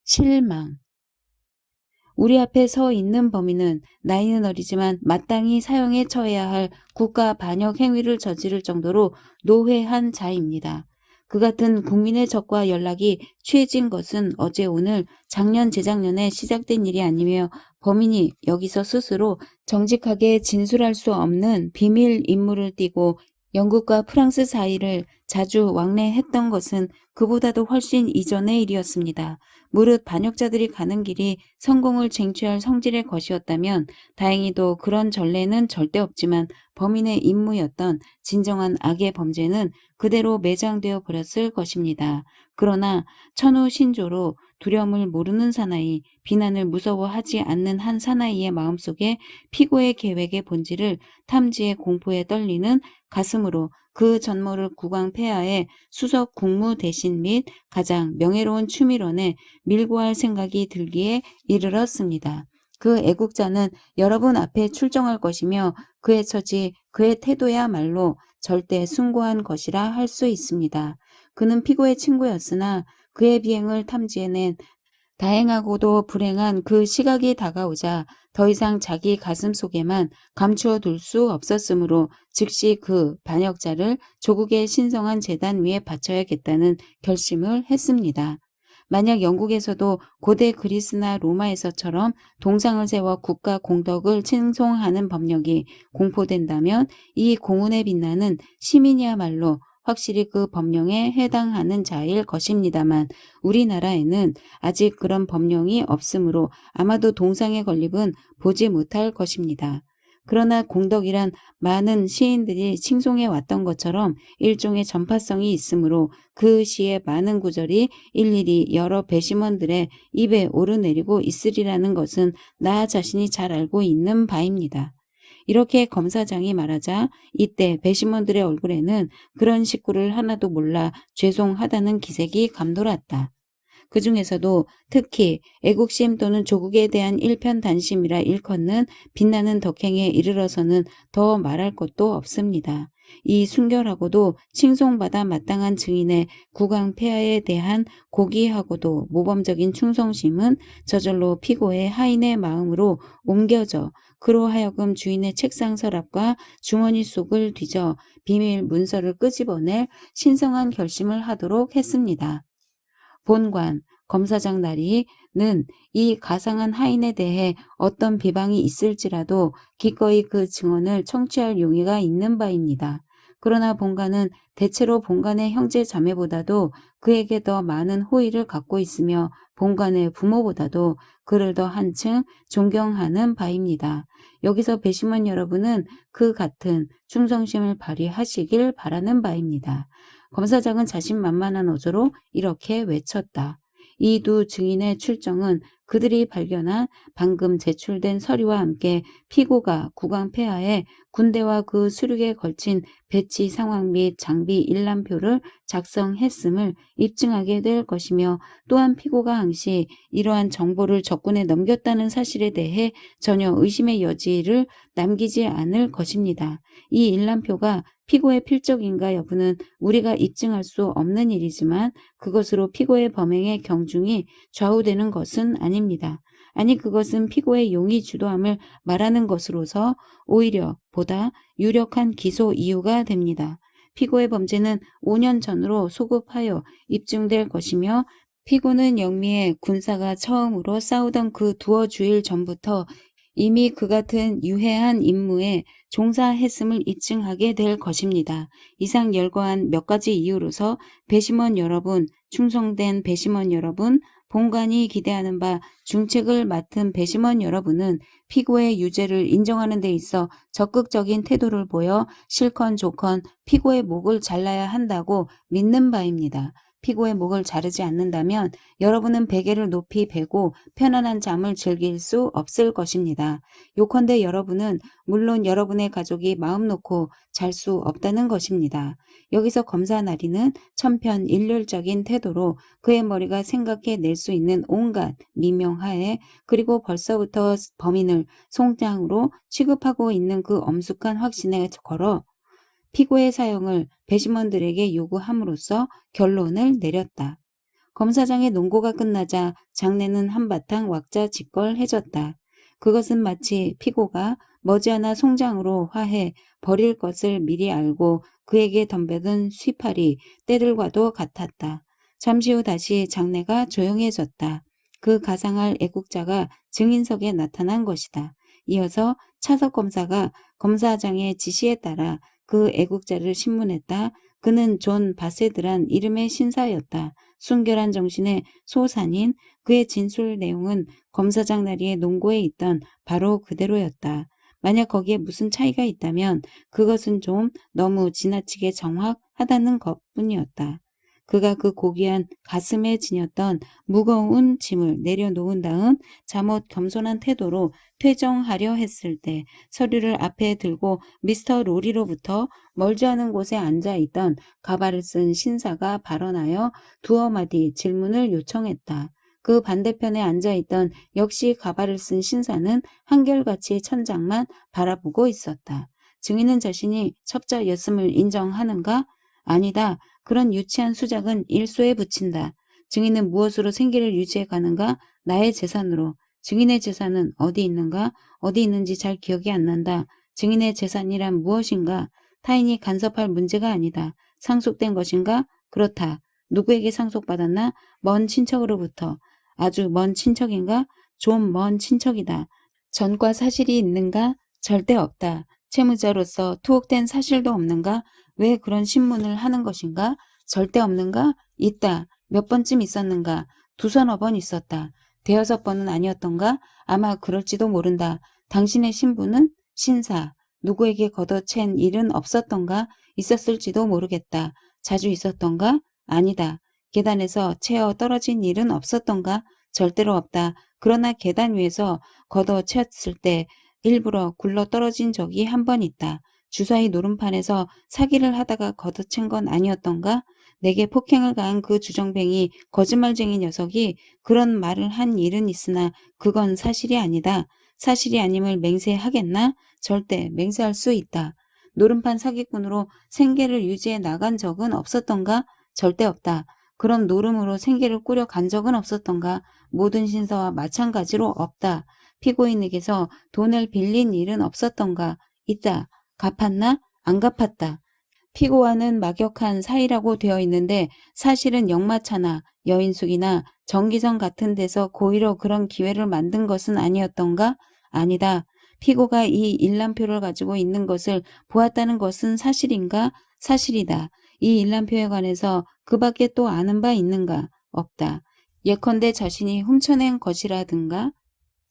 [SPEAKER 1] 실망. 우리 앞에 서 있는 범인은 나이는 어리지만 마땅히 사형에 처해야 할 국가 반역 행위를 저지를 정도로 노회한 자입니다. 그 같은 국민의 적과 연락이 취해진 것은 어제 오늘 작년 재작년에 시작된 일이 아니며 범인이 여기서 스스로 정직하게 진술할 수 없는 비밀 임무를 띠고 영국과 프랑스 사이를 자주 왕래했던 것은 그보다도 훨씬 이전의 일이었습니다. 무릇 반역자들이 가는 길이 성공을 쟁취할 성질의 것이었다면 다행히도 그런 전례는 절대 없지만 범인의 임무였던 진정한 악의 범죄는 그대로 매장되어 버렸을 것입니다. 그러나 천우신조로 두려움을 모르는 사나이, 비난을 무서워하지 않는 한 사나이의 마음속에 피고의 계획의 본질을 탐지해 공포에 떨리는 가슴으로 그 전모를 국왕폐하에 수석 국무 대신 및 가장 명예로운 추밀원에 밀고 할 생각이 들기에 이르렀습니다. 그 애국자는 여러분 앞에 출정할 것이며 그의 처지, 그의 태도야말로 절대 숭고한 것이라 할 수 있습니다. 그는 피고의 친구였으나 그의 비행을 탐지해낸 다행하고도 불행한 그 시각이 다가오자 더 이상 자기 가슴 속에만 감추어 둘 수 없었으므로 즉시 그 반역자를 조국의 신성한 재단 위에 바쳐야겠다는 결심을 했습니다. 만약 영국에서도 고대 그리스나 로마에서처럼 동상을 세워 국가 공덕을 칭송하는 법령이 공포된다면 이 공운에 빛나는 시민이야말로 확실히 그 법령에 해당하는 자일 것입니다만 우리나라에는 아직 그런 법령이 없으므로 아마도 동상의 건립은 보지 못할 것입니다. 그러나 공덕이란 많은 시인들이 칭송해 왔던 것처럼 일종의 전파성이 있으므로 그 시의 많은 구절이 일일이 여러 배심원들의 입에 오르내리고 있으리라는 것은 나 자신이 잘 알고 있는 바입니다. 이렇게 검사장이 말하자 이때 배심원들의 얼굴에는 그런 식구를 하나도 몰라 죄송하다는 기색이 감돌았다. 그 중에서도 특히 애국심 또는 조국에 대한 일편단심이라 일컫는 빛나는 덕행에 이르러서는 더 말할 것도 없습니다. 이 순결하고도 칭송받아 마땅한 증인의 국왕 폐하에 대한 고귀하고도 모범적인 충성심은 저절로 피고의 하인의 마음으로 옮겨져 그로 하여금 주인의 책상 서랍과 주머니 속을 뒤져 비밀 문서를 끄집어낼 신성한 결심을 하도록 했습니다. 본관, 검사장 나리는 이 가상한 하인에 대해 어떤 비방이 있을지라도 기꺼이 그 증언을 청취할 용의가 있는 바입니다. 그러나 본관은 대체로 본관의 형제 자매보다도 그에게 더 많은 호의를 갖고 있으며 본관의 부모보다도 그를 더 한층 존경하는 바입니다. 여기서 배심원 여러분은 그 같은 충성심을 발휘하시길 바라는 바입니다. 검사장은 자신만만한 어조로 이렇게 외쳤다. 이 두 증인의 출정은 그들이 발견한 방금 제출된 서류와 함께 피고가 국왕 폐하에 군대와 그 수륙에 걸친 배치 상황 및 장비 일람표를 작성했음을 입증하게 될 것이며 또한 피고가 항시 이러한 정보를 적군에 넘겼다는 사실에 대해 전혀 의심의 여지를 남기지 않을 것입니다. 이 일람표가 피고의 필적인가 여부는 우리가 입증할 수 없는 일이지만 그것으로 피고의 범행의 경중이 좌우되는 것은 아닙니다. 아니 그것은 피고의 용의 주도함을 말하는 것으로서 오히려 보다 유력한 기소 이유가 됩니다. 피고의 범죄는 5년 전으로 소급하여 입증될 것이며 피고는 영미의 군사가 처음으로 싸우던 그 두어 주일 전부터 이미 그 같은 유해한 임무에 종사했음을 입증하게 될 것입니다. 이상 열거한 몇 가지 이유로서 배심원 여러분, 충성된 배심원 여러분, 본관이 기대하는 바 중책을 맡은 배심원 여러분은 피고의 유죄를 인정하는 데 있어 적극적인 태도를 보여 실컨 좋건 피고의 목을 잘라야 한다고 믿는 바입니다. 피고의 목을 자르지 않는다면 여러분은 베개를 높이 베고 편안한 잠을 즐길 수 없을 것입니다. 요컨대 여러분은 물론 여러분의 가족이 마음 놓고 잘 수 없다는 것입니다. 여기서 검사 나리는 천편일률적인 태도로 그의 머리가 생각해낼 수 있는 온갖 미명하에 그리고 벌써부터 범인을 송장으로 취급하고 있는 그 엄숙한 확신에 걸어 피고의 사형을 배심원들에게 요구함으로써 결론을 내렸다. 검사장의 논고가 끝나자 장내는 한바탕 왁자지껄해졌다. 그것은 마치 피고가 머지않아 송장으로 화해 버릴 것을 미리 알고 그에게 덤벼든 휘파리 떼들과도 같았다. 잠시 후 다시 장내가 조용해졌다. 그 가상할 애국자가 증인석에 나타난 것이다. 이어서 차석 검사가 검사장의 지시에 따라 그 애국자를 신문했다. 그는 존 바세드란 이름의 신사였다. 순결한 정신의 소산인 그의 진술 내용은 검사장 나리의 논고에 있던 바로 그대로였다. 만약 거기에 무슨 차이가 있다면 그것은 좀 너무 지나치게 정확하다는 것뿐이었다. 그가 그 고귀한 가슴에 지녔던 무거운 짐을 내려놓은 다음 잠옷 겸손한 태도로 퇴정하려 했을 때 서류를 앞에 들고 미스터 로리로부터 멀지 않은 곳에 앉아있던 가발을 쓴 신사가 발언하여 두어 마디 질문을 요청했다. 그 반대편에 앉아있던 역시 가발을 쓴 신사는 한결같이 천장만 바라보고 있었다. 증인은 자신이 첩자였음을 인정하는가? 아니다. 그런 유치한 수작은 일소에 붙인다. 증인은 무엇으로 생계를 유지해 가는가? 나의 재산으로. 증인의 재산은 어디 있는가? 어디 있는지 잘 기억이 안 난다. 증인의 재산이란 무엇인가? 타인이 간섭할 문제가 아니다. 상속된 것인가? 그렇다. 누구에게 상속받았나? 먼 친척으로부터. 아주 먼 친척인가? 좀 먼 친척이다. 전과 사실이 있는가? 절대 없다. 채무자로서 투옥된 사실도 없는가? 왜 그런 신문을 하는 것인가? 절대 없는가? 있다. 몇 번쯤 있었는가? 두서너 번 있었다. 대여섯 번은 아니었던가? 아마 그럴지도 모른다. 당신의 신부는? 신사. 누구에게 걷어챈 일은 없었던가? 있었을지도 모르겠다. 자주 있었던가? 아니다. 계단에서 채어 떨어진 일은 없었던가? 절대로 없다. 그러나 계단 위에서 걷어채었을 때 일부러 굴러 떨어진 적이 한 번 있다. 주사위 노름판에서 사기를 하다가 걷어챈 건 아니었던가? 내게 폭행을 가한 그 주정뱅이 거짓말쟁이 녀석이 그런 말을 한 일은 있으나 그건 사실이 아니다. 사실이 아님을 맹세하겠나? 절대 맹세할 수 있다. 노름판 사기꾼으로 생계를 유지해 나간 적은 없었던가? 절대 없다. 그런 노름으로 생계를 꾸려 간 적은 없었던가? 모든 신사와 마찬가지로 없다. 피고인에게서 돈을 빌린 일은 없었던가? 있다. 갚았나? 안 갚았다. 피고와는 막역한 사이라고 되어 있는데 사실은 역마차나 여인숙이나 정기성 같은 데서 고의로 그런 기회를 만든 것은 아니었던가? 아니다. 피고가 이 일람표를 가지고 있는 것을 보았다는 것은 사실인가? 사실이다. 이 일람표에 관해서 그 밖에 또 아는 바 있는가? 없다. 예컨대 자신이 훔쳐낸 것이라든가?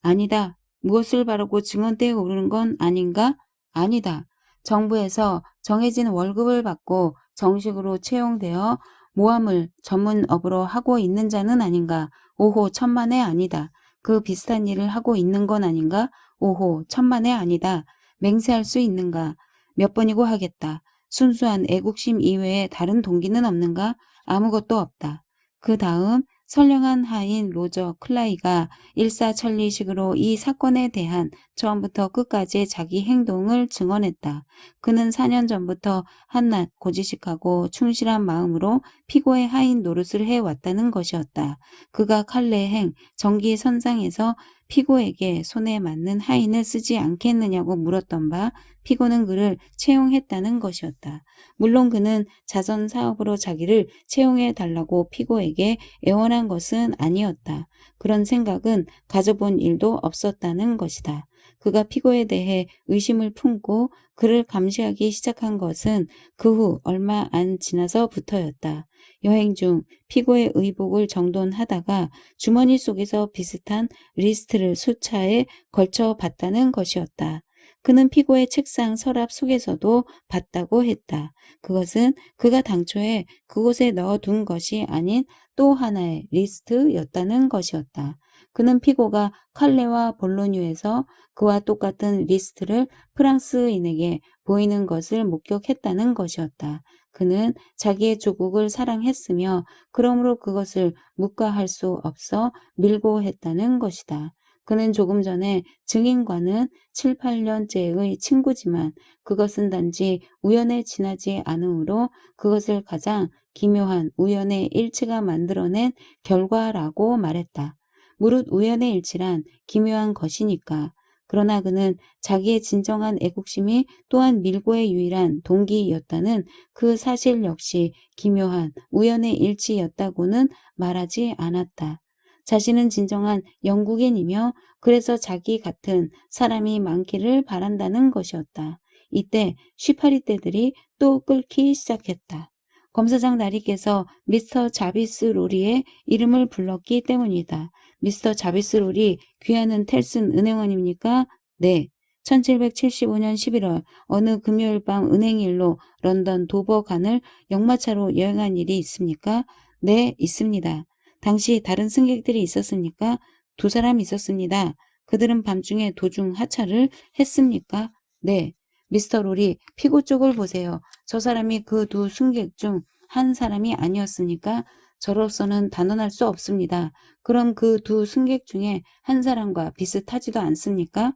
[SPEAKER 1] 아니다. 무엇을 바르고 증언대에 오르는 건 아닌가? 아니다. 정부에서 정해진 월급을 받고 정식으로 채용되어 모함을 전문업으로 하고 있는 자는 아닌가? 오호, 천만에 아니다. 그 비슷한 일을 하고 있는 건 아닌가? 오호, 천만에 아니다. 맹세할 수 있는가? 몇 번이고 하겠다. 순수한 애국심 이외에 다른 동기는 없는가? 아무것도 없다. 그 다음 선량한 하인 로저 클라이가 일사천리식으로 이 사건에 대한 처음부터 끝까지의 자기 행동을 증언했다. 그는 4년 전부터 한낱 고지식하고 충실한 마음으로 피고의 하인 노릇을 해왔다는 것이었다. 그가 칼레행 정기선상에서 피고에게 손에 맞는 하인을 쓰지 않겠느냐고 물었던 바 피고는 그를 채용했다는 것이었다. 물론 그는 자선 사업으로 자기를 채용해 달라고 피고에게 애원한 것은 아니었다. 그런 생각은 가져본 일도 없었다는 것이다. 그가 피고에 대해 의심을 품고 그를 감시하기 시작한 것은 그 후 얼마 안 지나서부터였다. 여행 중 피고의 의복을 정돈하다가 주머니 속에서 비슷한 리스트를 수차에 걸쳐 봤다는 것이었다. 그는 피고의 책상 서랍 속에서도 봤다고 했다. 그것은 그가 당초에 그곳에 넣어둔 것이 아닌 또 하나의 리스트였다는 것이었다. 그는 피고가 칼레와 볼로뉴에서 그와 똑같은 리스트를 프랑스인에게 보이는 것을 목격했다는 것이었다. 그는 자기의 조국을 사랑했으며 그러므로 그것을 묵과할 수 없어 밀고 했다는 것이다. 그는 조금 전에 증인과는 7, 8년째의 친구지만 그것은 단지 우연에 지나지 않으므로 그것을 가장 기묘한 우연의 일치가 만들어낸 결과라고 말했다. 무릇 우연의 일치란 기묘한 것이니까. 그러나 그는 자기의 진정한 애국심이 또한 밀고의 유일한 동기였다는 그 사실 역시 기묘한 우연의 일치였다고는 말하지 않았다. 자신은 진정한 영국인이며 그래서 자기 같은 사람이 많기를 바란다는 것이었다. 이때 쉬파리 떼들이 또 끓기 시작했다. 검사장 나리께서 미스터 자비스 로리의 이름을 불렀기 때문이다. 미스터 자비스 로리 귀하는 텔슨 은행원입니까? 네. 1775년 11월 어느 금요일 밤 은행일로 런던 도버간을 역마차로 여행한 일이 있습니까? 네, 있습니다. 당시 다른 승객들이 있었습니까? 2사람 있었습니다. 그들은 밤중에 도중 하차를 했습니까? 네. 미스터 로리, 피고 쪽을 보세요. 저 사람이 그 2승객 중 한 사람이 아니었습니까? 저로서는 단언할 수 없습니다. 그럼 그 2승객 중에 한 사람과 비슷하지도 않습니까?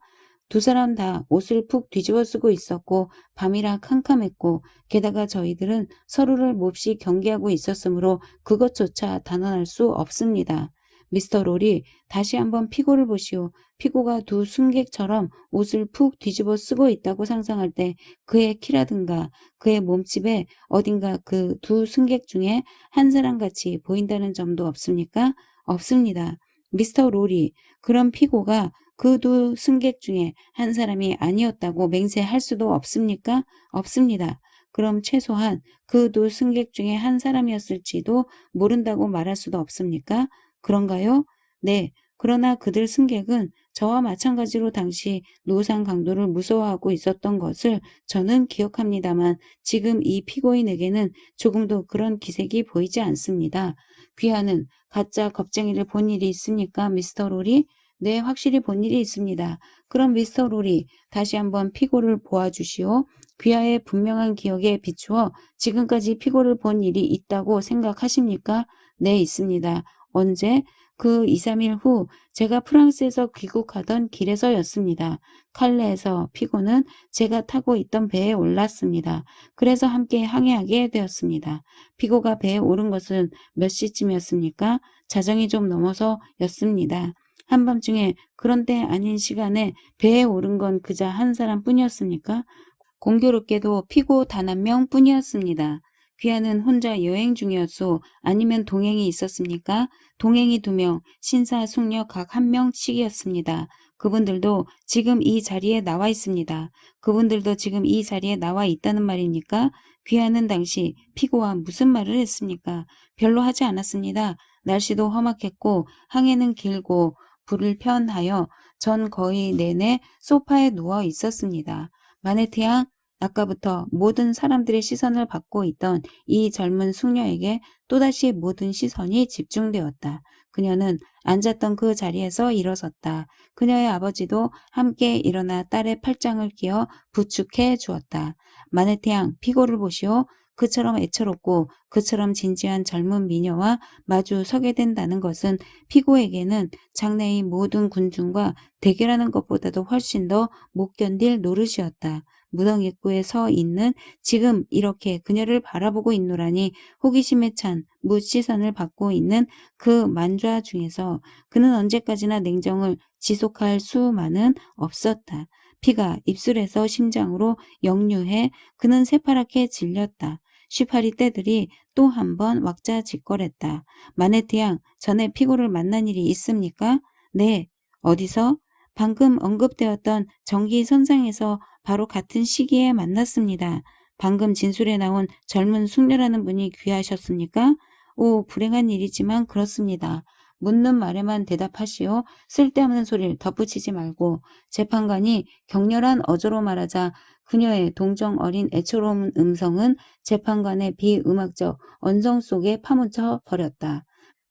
[SPEAKER 1] 2사람 다 옷을 푹 뒤집어 쓰고 있었고 밤이라 캄캄했고 게다가 저희들은 서로를 몹시 경계하고 있었으므로 그것조차 단언할 수 없습니다. 미스터 롤이 다시 한번 피고를 보시오. 피고가 2승객처럼 옷을 푹 뒤집어 쓰고 있다고 상상할 때 그의 키라든가 그의 몸집에 어딘가 그 2승객 중에 한 사람같이 보인다는 점도 없습니까? 없습니다. 미스터 롤이 그런 피고가 그 2승객 중에 한 사람이 아니었다고 맹세할 수도 없습니까? 없습니다. 그럼 최소한 그 2승객 중에 한 사람이었을지도 모른다고 말할 수도 없습니까? 그런가요? 네. 그러나 그들 승객은 저와 마찬가지로 당시 노상 강도를 무서워하고 있었던 것을 저는 기억합니다만 지금 이 피고인에게는 조금도 그런 기색이 보이지 않습니다. 귀하는 가짜 겁쟁이를 본 일이 있습니까, 미스터 롤이? 네, 확실히 본 일이 있습니다. 그럼 미스터 롤이 다시 한번 피고를 보아주시오. 귀하의 분명한 기억에 비추어 지금까지 피고를 본 일이 있다고 생각하십니까? 네, 있습니다. 언제? 그 2, 3일 후 제가 프랑스에서 귀국하던 길에서였습니다. 칼레에서 피고는 제가 타고 있던 배에 올랐습니다. 그래서 함께 항해하게 되었습니다. 피고가 배에 오른 것은 몇 시쯤이었습니까? 자정이 좀 넘어서였습니다. 한밤중에 그런 때 아닌 시간에 배에 오른 건 그저 한 사람뿐이었습니까? 공교롭게도 피고 단 한 명뿐이었습니다. 귀하는 혼자 여행 중이었소? 아니면 동행이 있었습니까? 동행이 2명, 신사, 숙녀 각 1명씩이었습니다. 그분들도 지금 이 자리에 나와 있습니다. 그분들도 지금 이 자리에 나와 있다는 말입니까? 귀하는 당시 피고와 무슨 말을 했습니까? 별로 하지 않았습니다. 날씨도 험악했고 항해는 길고 불편하여 전 거의 내내 소파에 누워 있었습니다. 마네티앙, 아까부터 모든 사람들의 시선을 받고 있던 이 젊은 숙녀에게 또다시 모든 시선이 집중되었다. 그녀는 앉았던 그 자리에서 일어섰다. 그녀의 아버지도 함께 일어나 딸의 팔짱을 끼어 부축해 주었다. 마네티앙, 피고를 보시오. 그처럼 애처롭고 그처럼 진지한 젊은 미녀와 마주 서게 된다는 것은 피고에게는 장래의 모든 군중과 대결하는 것보다도 훨씬 더 못 견딜 노릇이었다. 무덤 입구에 서 있는 지금 이렇게 그녀를 바라보고 있노라니 호기심에 찬 묻시선을 받고 있는 그 만좌 중에서 그는 언제까지나 냉정을 지속할 수만은 없었다. 피가 입술에서 심장으로 역류해 그는 새파랗게 질렸다. 쉬파리 떼들이 또 한 번 왁자지껄했다. 마네티앙, 전에 피고를 만난 일이 있습니까? 네. 어디서? 방금 언급되었던 정기선상에서 바로 같은 시기에 만났습니다. 방금 진술에 나온 젊은 숙녀라는 분이 귀하셨습니까? 오, 불행한 일이지만 그렇습니다. 묻는 말에만 대답하시오. 쓸데없는 소리를 덧붙이지 말고. 재판관이 격렬한 어조로 말하자 그녀의 동정 어린 애처로운 음성은 재판관의 비음악적 언성 속에 파묻혀 버렸다.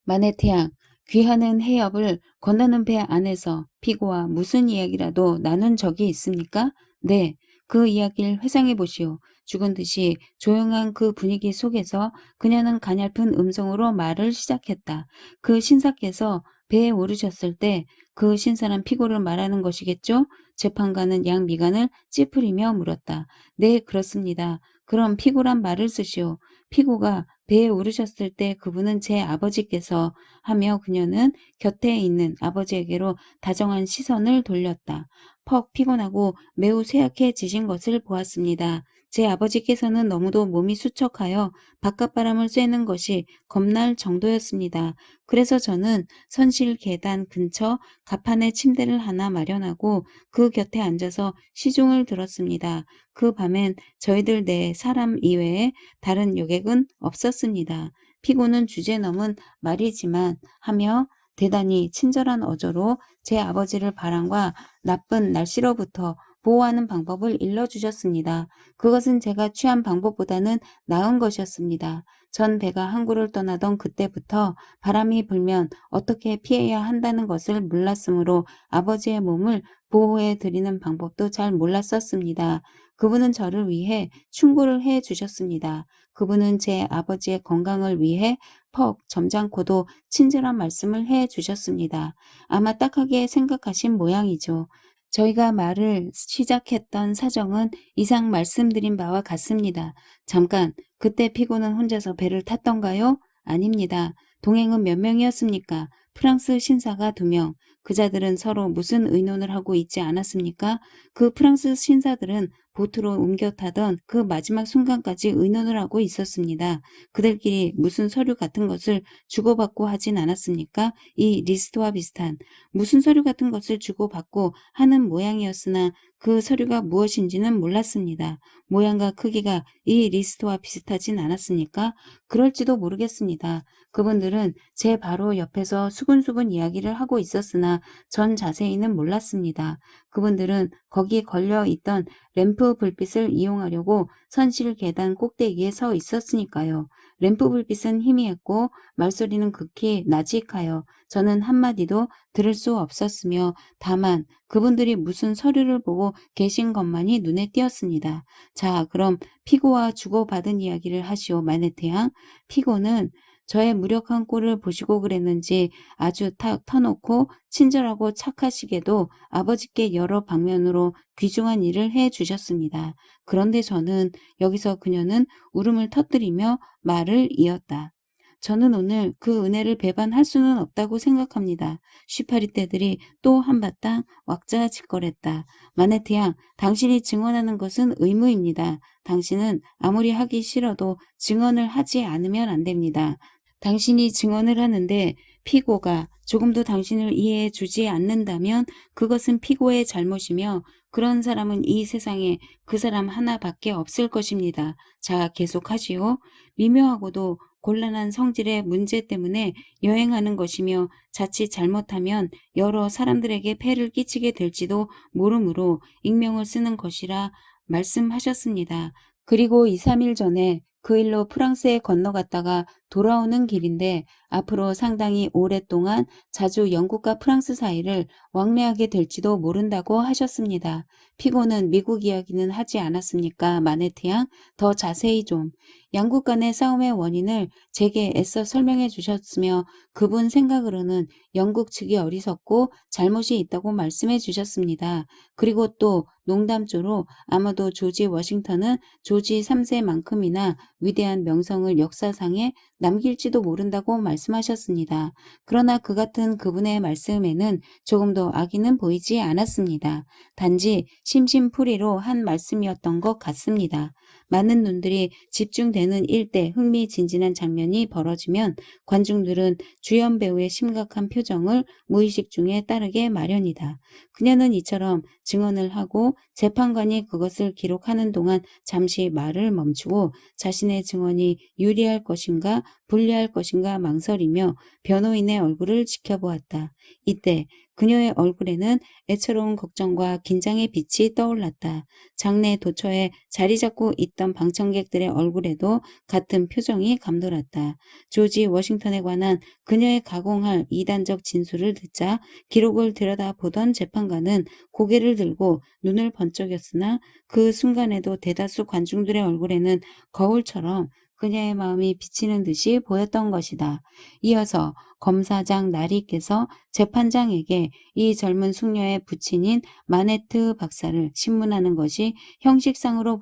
[SPEAKER 1] 마네티앙, 귀하는 해협을 건너는 배 안에서 피고와 무슨 이야기라도 나눈 적이 있습니까? 네, 그 이야기를 회상해 보시오. 죽은 듯이 조용한 그 분위기 속에서 그녀는 가냘픈 음성으로 말을 시작했다. 그 신사께서 배에 오르셨을 때 그 신사는 피고를 말하는 것이겠죠? 재판관은 양미간을 찌푸리며 물었다. 네, 그렇습니다. 그럼 피고란 말을 쓰시오. 피고가 배에 오르셨을 때 그분은 제 아버지께서 하며 그녀는 곁에 있는 아버지에게로 다정한 시선을 돌렸다. 퍽 피곤하고 매우 쇠약해지신 것을 보았습니다. 제 아버지께서는 너무도 몸이 수척하여 바깥바람을 쐬는 것이 겁날 정도였습니다. 그래서 저는 선실 계단 근처 가판에 침대를 하나 마련하고 그 곁에 앉아서 시중을 들었습니다. 그 밤엔 저희들 네 사람 이외에 다른 여객은 없었습니다. 피고는 주제 넘은 말이지만 하며 대단히 친절한 어조로 제 아버지를 바람과 나쁜 날씨로부터 보호하는 방법을 일러주셨습니다. 그것은 제가 취한 방법보다는 나은 것이었습니다. 전 배가 항구를 떠나던 그때부터 바람이 불면 어떻게 피해야 한다는 것을 몰랐으므로 아버지의 몸을 보호해 드리는 방법도 잘 몰랐었습니다. 그분은 저를 위해 충고를 해 주셨습니다. 그분은 제 아버지의 건강을 위해 퍽 점잖고도 친절한 말씀을 해 주셨습니다. 아마 딱하게 생각하신 모양이죠. 저희가 말을 시작했던 사정은 이상 말씀드린 바와 같습니다. 잠깐, 그때 피고는 혼자서 배를 탔던가요? 아닙니다. 동행은 몇 명이었습니까? 프랑스 신사가 2명. 그자들은 서로 무슨 의논을 하고 있지 않았습니까? 그 프랑스 신사들은 보트로 옮겨 타던 그 마지막 순간까지 의논을 하고 있었습니다. 그들끼리 무슨 서류 같은 것을 주고받고 하진 않았습니까? 이 리스트와 비슷한 무슨 서류 같은 것을 주고받고 하는 모양이었으나 그 서류가 무엇인지는 몰랐습니다. 모양과 크기가 이 리스트와 비슷하진 않았습니까? 그럴지도 모르겠습니다. 그분들은 제 바로 옆에서 수근수근 이야기를 하고 있었으나 전 자세히는 몰랐습니다. 그분들은 거기 걸려 있던 램프 불빛을 이용하려고 선실 계단 꼭대기에 서 있었으니까요. 램프 불빛은 희미했고 말소리는 극히 나직하여 저는 한마디도 들을 수 없었으며 다만 그분들이 무슨 서류를 보고 계신 것만이 눈에 띄었습니다. 자, 그럼 피고와 주고받은 이야기를 하시오, 마네테양. 피고는 저의 무력한 꼴을 보시고 그랬는지 아주 탁 터놓고 친절하고 착하시게도 아버지께 여러 방면으로 귀중한 일을 해 주셨습니다. 그런데 저는 여기서 그녀는 울음을 터뜨리며 말을 이었다. 저는 오늘 그 은혜를 배반할 수는 없다고 생각합니다. 쉬파리 떼들이 또 한바탕 왁자지껄했다. 마네트 양, 당신이 증언하는 것은 의무입니다. 당신은 아무리 하기 싫어도 증언을 하지 않으면 안 됩니다. 당신이 증언을 하는데 피고가 조금도 당신을 이해해 주지 않는다면 그것은 피고의 잘못이며 그런 사람은 이 세상에 그 사람 하나밖에 없을 것입니다. 자, 계속하시오. 미묘하고도 곤란한 성질의 문제 때문에 여행하는 것이며 자칫 잘못하면 여러 사람들에게 폐를 끼치게 될지도 모르므로 익명을 쓰는 것이라 말씀하셨습니다. 그리고 2, 3일 전에 그 일로 프랑스에 건너갔다가 돌아오는 길인데 앞으로 상당히 오랫동안 자주 영국과 프랑스 사이를 왕래하게 될지도 모른다고 하셨습니다. 피고는 미국 이야기는 하지 않았습니까? 마네트 양, 더 자세히 좀. 양국 간의 싸움의 원인을 제게 애써 설명해 주셨으며 그분 생각으로는 영국 측이 어리석고 잘못이 있다고 말씀해 주셨습니다. 그리고 또 농담조로 아마도 조지 워싱턴은 조지 3세만큼이나 위대한 명성을 역사상에 남길지도 모른다고 말씀하셨습니다. 그러나 그 같은 그분의 말씀에는 조금도 악의는 보이지 않았습니다. 단지 심심풀이로 한 말씀이었던 것 같습니다. 많은 눈들이 집중되는 일대 흥미진진한 장면이 벌어지면 관중들은 주연 배우의 심각한 표정을 무의식 중에 따르게 마련이다. 그녀는 이처럼 증언을 하고 재판관이 그것을 기록하는 동안 잠시 말을 멈추고 자신의 증언이 유리할 것인가 불리할 것인가 망설이며 변호인의 얼굴을 지켜보았다. 이때 그녀의 얼굴에는 애처로운 걱정과 긴장의 빛이 떠올랐다. 장내 도처에 자리 잡고 있던 방청객들의 얼굴에도 같은 표정이 감돌았다. 조지 워싱턴에 관한 그녀의 가공할 이단적 진술을 듣자 기록을 들여다보던 재판관은 고개를 들고 눈을 번쩍였으나 그 순간에도 대다수 관중들의 얼굴에는 거울처럼 그녀의 마음이 비치는 듯이 보였던 것이다. 이어서 검사장 나리께서 재판장에게 이 젊은 숙녀의 부친인 마네트 박사를 신문하는 것이 형식상으로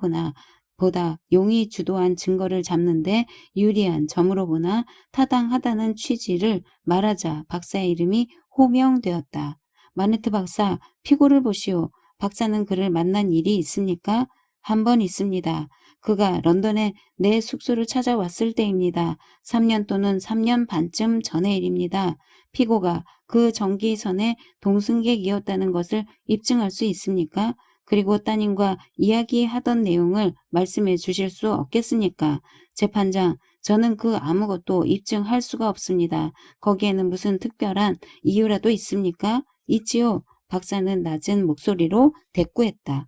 [SPEAKER 1] 보다 용이 주도한 증거를 잡는데 유리한 점으로 보나 타당하다는 취지를 말하자 박사의 이름이 호명되었다. 마네트 박사, 피고를 보시오. 박사는 그를 만난 일이 있습니까? 한 번 있습니다. 그가 런던에 내 숙소를 찾아왔을 때입니다. 3년 또는 3년 반쯤 전의 일입니다. 피고가 그 정기선의 동승객이었다는 것을 입증할 수 있습니까? 그리고 따님과 이야기하던 내용을 말씀해 주실 수 없겠습니까? 재판장, 저는 그 아무것도 입증할 수가 없습니다. 거기에는 무슨 특별한 이유라도 있습니까? 있지요. 박사는 낮은 목소리로 대꾸했다.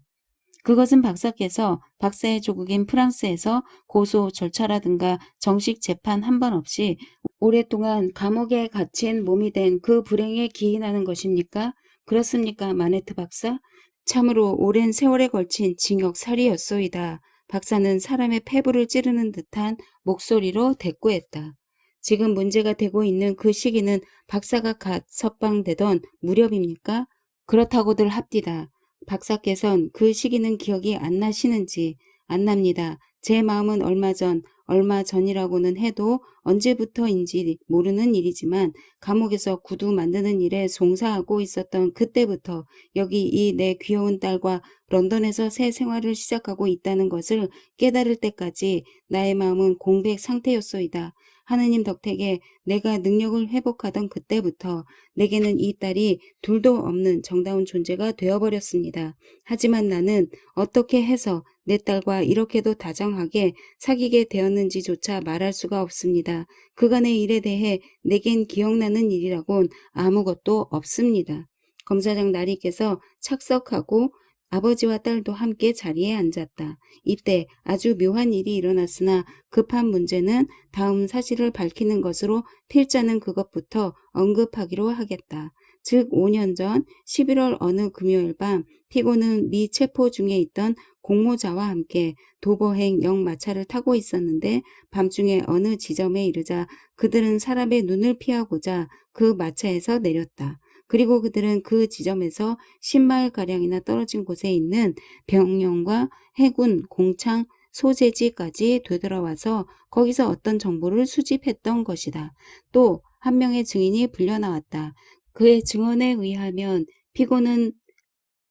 [SPEAKER 1] 그것은 박사께서 박사의 조국인 프랑스에서 고소 절차라든가 정식 재판 한 번 없이 오랫동안 감옥에 갇힌 몸이 된 그 불행에 기인하는 것입니까? 그렇습니까, 마네트 박사? 참으로 오랜 세월에 걸친 징역살이였소이다. 박사는 사람의 폐부를 찌르는 듯한 목소리로 대꾸했다. 지금 문제가 되고 있는 그 시기는 박사가 갓 석방되던 무렵입니까? 그렇다고들 합디다. 박사께선 그 시기는 기억이 안 나시는지. 안 납니다. 제 마음은 얼마 전이라고는 해도 언제부터인지 모르는 일이지만 감옥에서 구두 만드는 일에 종사하고 있었던 그때부터 여기 이 내 귀여운 딸과 런던에서 새 생활을 시작하고 있다는 것을 깨달을 때까지 나의 마음은 공백 상태였소이다. 하느님 덕택에 내가 능력을 회복하던 그때부터 내게는 이 딸이 둘도 없는 정다운 존재가 되어버렸습니다. 하지만 나는 어떻게 해서 내 딸과 이렇게도 다정하게 사귀게 되었는지조차 말할 수가 없습니다. 그간의 일에 대해 내겐 기억나는 일이라곤 아무것도 없습니다. 검사장 나리께서 착석하고 아버지와 딸도 함께 자리에 앉았다. 이때 아주 묘한 일이 일어났으나 급한 문제는 다음 사실을 밝히는 것으로 필자는 그것부터 언급하기로 하겠다. 즉 5년 전 11월 어느 금요일 밤 피고는 미 체포 중에 있던 공모자와 함께 도보행 역마차를 타고 있었는데 밤중에 어느 지점에 이르자 그들은 사람의 눈을 피하고자 그 마차에서 내렸다. 그리고 그들은 그 지점에서 10마일가량이나 떨어진 곳에 있는 병영과 해군, 공창, 소재지까지 되돌아와서 거기서 어떤 정보를 수집했던 것이다. 또 한 명의 증인이 불려나왔다. 그의 증언에 의하면 피고는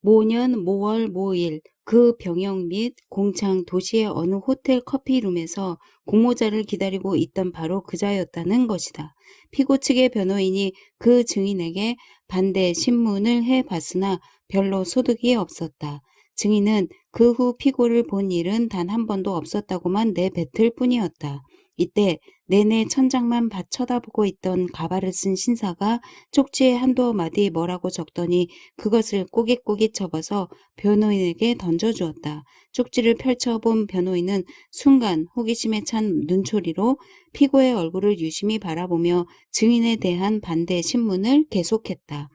[SPEAKER 1] 모년 모월 모일 그 병영 및 공창 도시의 어느 호텔 커피룸에서 공모자를 기다리고 있던 바로 그자였다는 것이다. 피고 측의 변호인이 그 증인에게 반대 신문을 해봤으나 별로 소득이 없었다. 증인은 그 후 피고를 본 일은 단 한 번도 없었다고만 내뱉을 뿐이었다. 이때 내내 천장만 쳐다보고 있던 가발을 쓴 신사가 쪽지에 한두 마디 뭐라고 적더니 그것을 꼬깃꼬깃 접어서 변호인에게 던져주었다. 쪽지를 펼쳐본 변호인은 순간 호기심에 찬 눈초리로 피고의 얼굴을 유심히 바라보며 증인에 대한 반대 신문을 계속했다.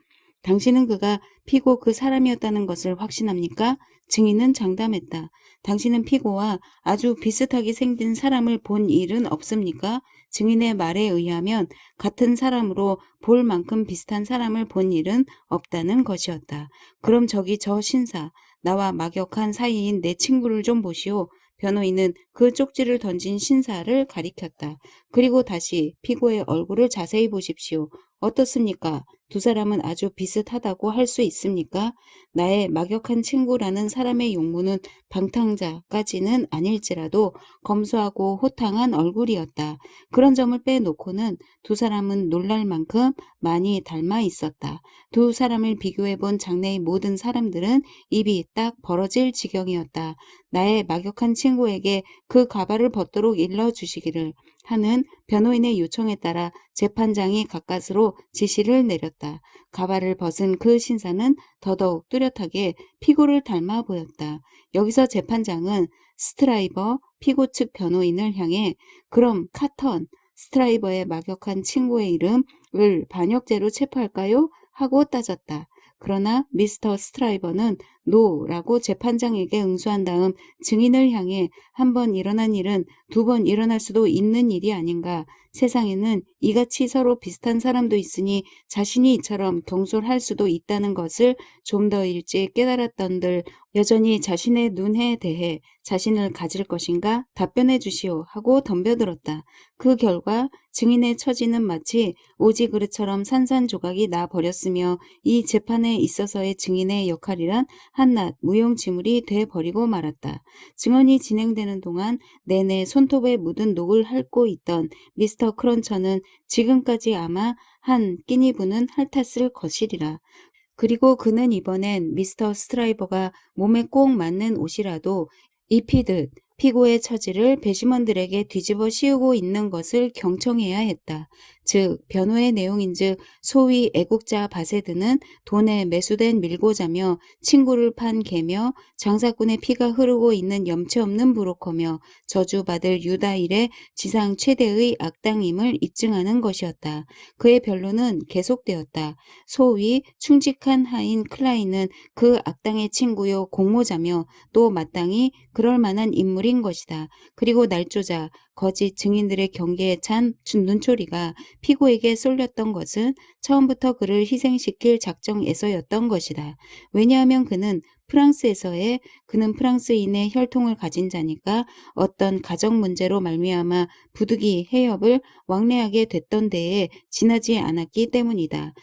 [SPEAKER 1] 당신은 그가 피고 그 사람이었다는 것을 확신합니까? 증인은 장담했다. 당신은 피고와 아주 비슷하게 생긴 사람을 본 일은 없습니까? 증인의 말에 의하면 같은 사람으로 볼 만큼 비슷한 사람을 본 일은 없다는 것이었다. 그럼 저기 저 신사, 나와 막역한 사이인 내 친구를 좀 보시오. 변호인은 그 쪽지를 던진 신사를 가리켰다. 그리고 다시 피고의 얼굴을 자세히 보십시오. 어떻습니까? 두 사람은 아주 비슷하다고 할 수 있습니까? 나의 막역한 친구라는 사람의 용무는 방탕자까지는 아닐지라도 검소하고 호탕한 얼굴이었다. 그런 점을 빼놓고는 두 사람은 놀랄 만큼 많이 닮아 있었다. 두 사람을 비교해본 장래의 모든 사람들은 입이 딱 벌어질 지경이었다. 나의 막역한 친구에게 그 가발을 벗도록 일러주시기를 하는 변호인의 요청에 따라 재판장이 가까스로 지시를 내렸다. 가발을 벗은 그 신사는 더더욱 뚜렷하게 피고를 닮아 보였다. 여기서 재판장은 스트라이버 피고 측 변호인을 향해 그럼 카턴 스트라이버의 막역한 친구의 이름을 반역죄로 체포할까요? 하고 따졌다. 그러나 미스터 스트라이버는 노라고 재판장에게 응수한 다음 증인을 향해 한 번 일어난 일은 두 번 일어날 수도 있는 일이 아닌가. 세상에는 이같이 서로 비슷한 사람도 있으니 자신이 이처럼 경솔할 수도 있다는 것을 좀 더 일찍 깨달았던들 여전히 자신의 눈에 대해 자신을 가질 것인가 답변해 주시오 하고 덤벼들었다. 그 결과 증인의 처지는 마치 오지 그릇처럼 산산조각이 나 버렸으며 이 재판에 있어서의 증인의 역할이란 한낱 무용지물이 돼 버리고 말았다. 증언이 진행되는 동안 내내 손톱에 묻은 녹을 핥고 있던 미스터 크런처는 지금까지 아마 한 끼니 부는 핥았을 것이리라. 그리고 그는 이번엔 미스터 스트라이버가 몸에 꼭 맞는 옷이라도 입히듯 피고의 처지를 배심원들에게 뒤집어 씌우고 있는 것을 경청해야 했다. 즉 변호의 내용인즉 소위 애국자 바세드는 돈에 매수된 밀고자며 친구를 판 개며 장사꾼의 피가 흐르고 있는 염치 없는 브로커며 저주받을 유다일의 지상 최대의 악당임을 입증하는 것이었다. 그의 변론은 계속되었다. 소위 충직한 하인 클라인은 그 악당의 친구요 공모자며 또 마땅히 그럴 만한 인물인 것이다. 그리고 날조자 거짓 증인들의 경계에 찬 눈초리가 피고에게 쏠렸던 것은 처음부터 그를 희생시킬 작정에서였던 것이다. 왜냐하면 그는 프랑스인의 혈통을 가진 자니까 어떤 가정 문제로 말미암아 부득이 해협을 왕래하게 됐던 데에 지나지 않았기 때문이다.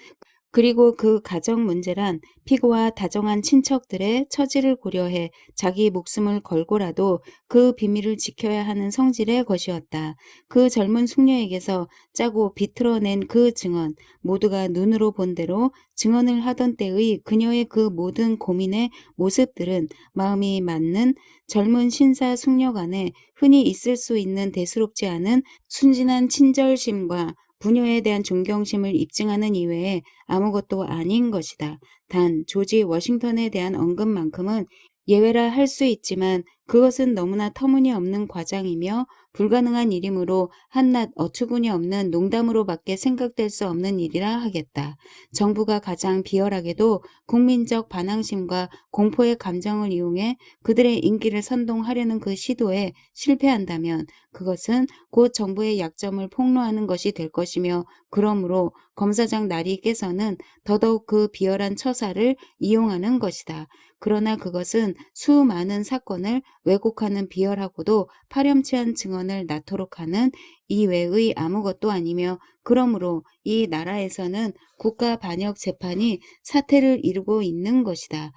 [SPEAKER 1] 그리고 그 가정 문제란 피고와 다정한 친척들의 처지를 고려해 자기 목숨을 걸고라도 그 비밀을 지켜야 하는 성질의 것이었다. 그 젊은 숙녀에게서 짜고 비틀어낸 그 증언, 모두가 눈으로 본 대로 증언을 하던 때의 그녀의 그 모든 고민의 모습들은 마음이 맞는 젊은 신사 숙녀 간에 흔히 있을 수 있는 대수롭지 않은 순진한 친절심과 부녀에 대한 존경심을 입증하는 이외에 아무것도 아닌 것이다. 단 조지 워싱턴에 대한 언급만큼은 예외라 할 수 있지만 그것은 너무나 터무니없는 과장이며 불가능한 일이므로 한낱 어처구니 없는 농담으로밖에 생각될 수 없는 일이라 하겠다. 정부가 가장 비열하게도 국민적 반항심과 공포의 감정을 이용해 그들의 인기를 선동하려는 그 시도에 실패한다면 그것은 곧 정부의 약점을 폭로하는 것이 될 것이며, 그러므로 검사장 나리께서는 더더욱 그 비열한 처사를 이용하는 것이다. 그러나 그것은 수많은 사건을 왜곡하는 비열하고도 파렴치한 증언을 낳도록 하는 이외의 아무것도 아니며, 그러므로 이 나라에서는 국가 반역 재판이 사태를 이루고 있는 것이다.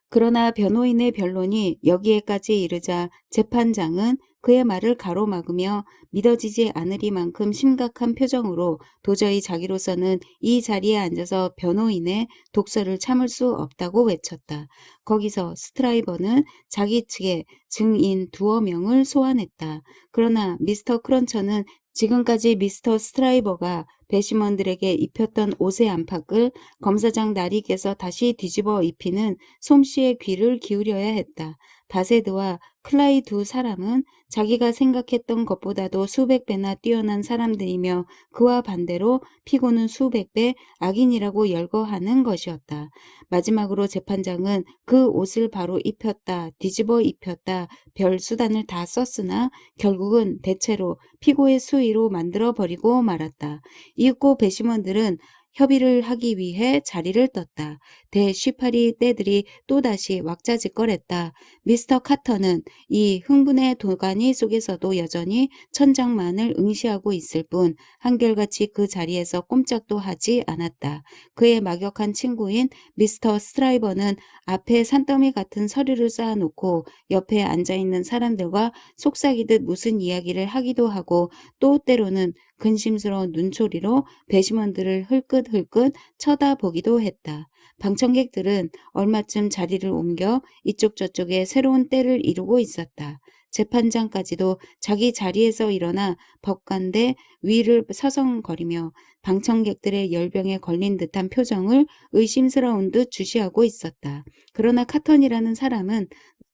[SPEAKER 1] 그러나 변호인의 변론이 여기에까지 이르자 재판장은 그의 말을 가로막으며 믿어지지 않으리만큼 심각한 표정으로 도저히 자기로서는 이 자리에 앉아서 변호인의 독설을 참을 수 없다고 외쳤다. 거기서 스트라이버는 자기 측의 증인 두어 명을 소환했다. 그러나 미스터 크런처는 지금까지 미스터 스트라이버가 배심원들에게 입혔던 옷의 안팎을 검사장 나리께서 다시 뒤집어 입히는 솜씨의 귀를 기울여야 했다. 바세드와 클라이 두 사람은 자기가 생각했던 것보다도 수백 배나 뛰어난 사람들이며, 그와 반대로 피고는 수백 배 악인이라고 열거하는 것이었다. 마지막으로 재판장은 그 옷을 바로 입혔다, 뒤집어 입혔다, 별 수단을 다 썼으나 결국은 대체로 피고의 수위로 만들어버리고 말았다. 이윽고 배심원들은 협의를 하기 위해 자리를 떴다. 대쉬파리 떼들이 또다시 왁자지껄했다. 미스터 카터는 이 흥분의 도가니 속에서도 여전히 천장만을 응시하고 있을 뿐 한결같이 그 자리에서 꼼짝도 하지 않았다. 그의 막역한 친구인 미스터 스트라이버는 앞에 산더미 같은 서류를 쌓아놓고 옆에 앉아있는 사람들과 속삭이듯 무슨 이야기를 하기도 하고, 또 때로는 근심스러운 눈초리로 배심원들을 흘끗흘끗 쳐다보기도 했다. 방청객들은 얼마쯤 자리를 옮겨 이쪽 저쪽에 새로운 때를 이루고 있었다. 재판장까지도 자기 자리에서 일어나 법관대 위를 서성거리며 방청객들의 열병에 걸린 듯한 표정을 의심스러운 듯 주시하고 있었다. 그러나 카턴이라는 사람은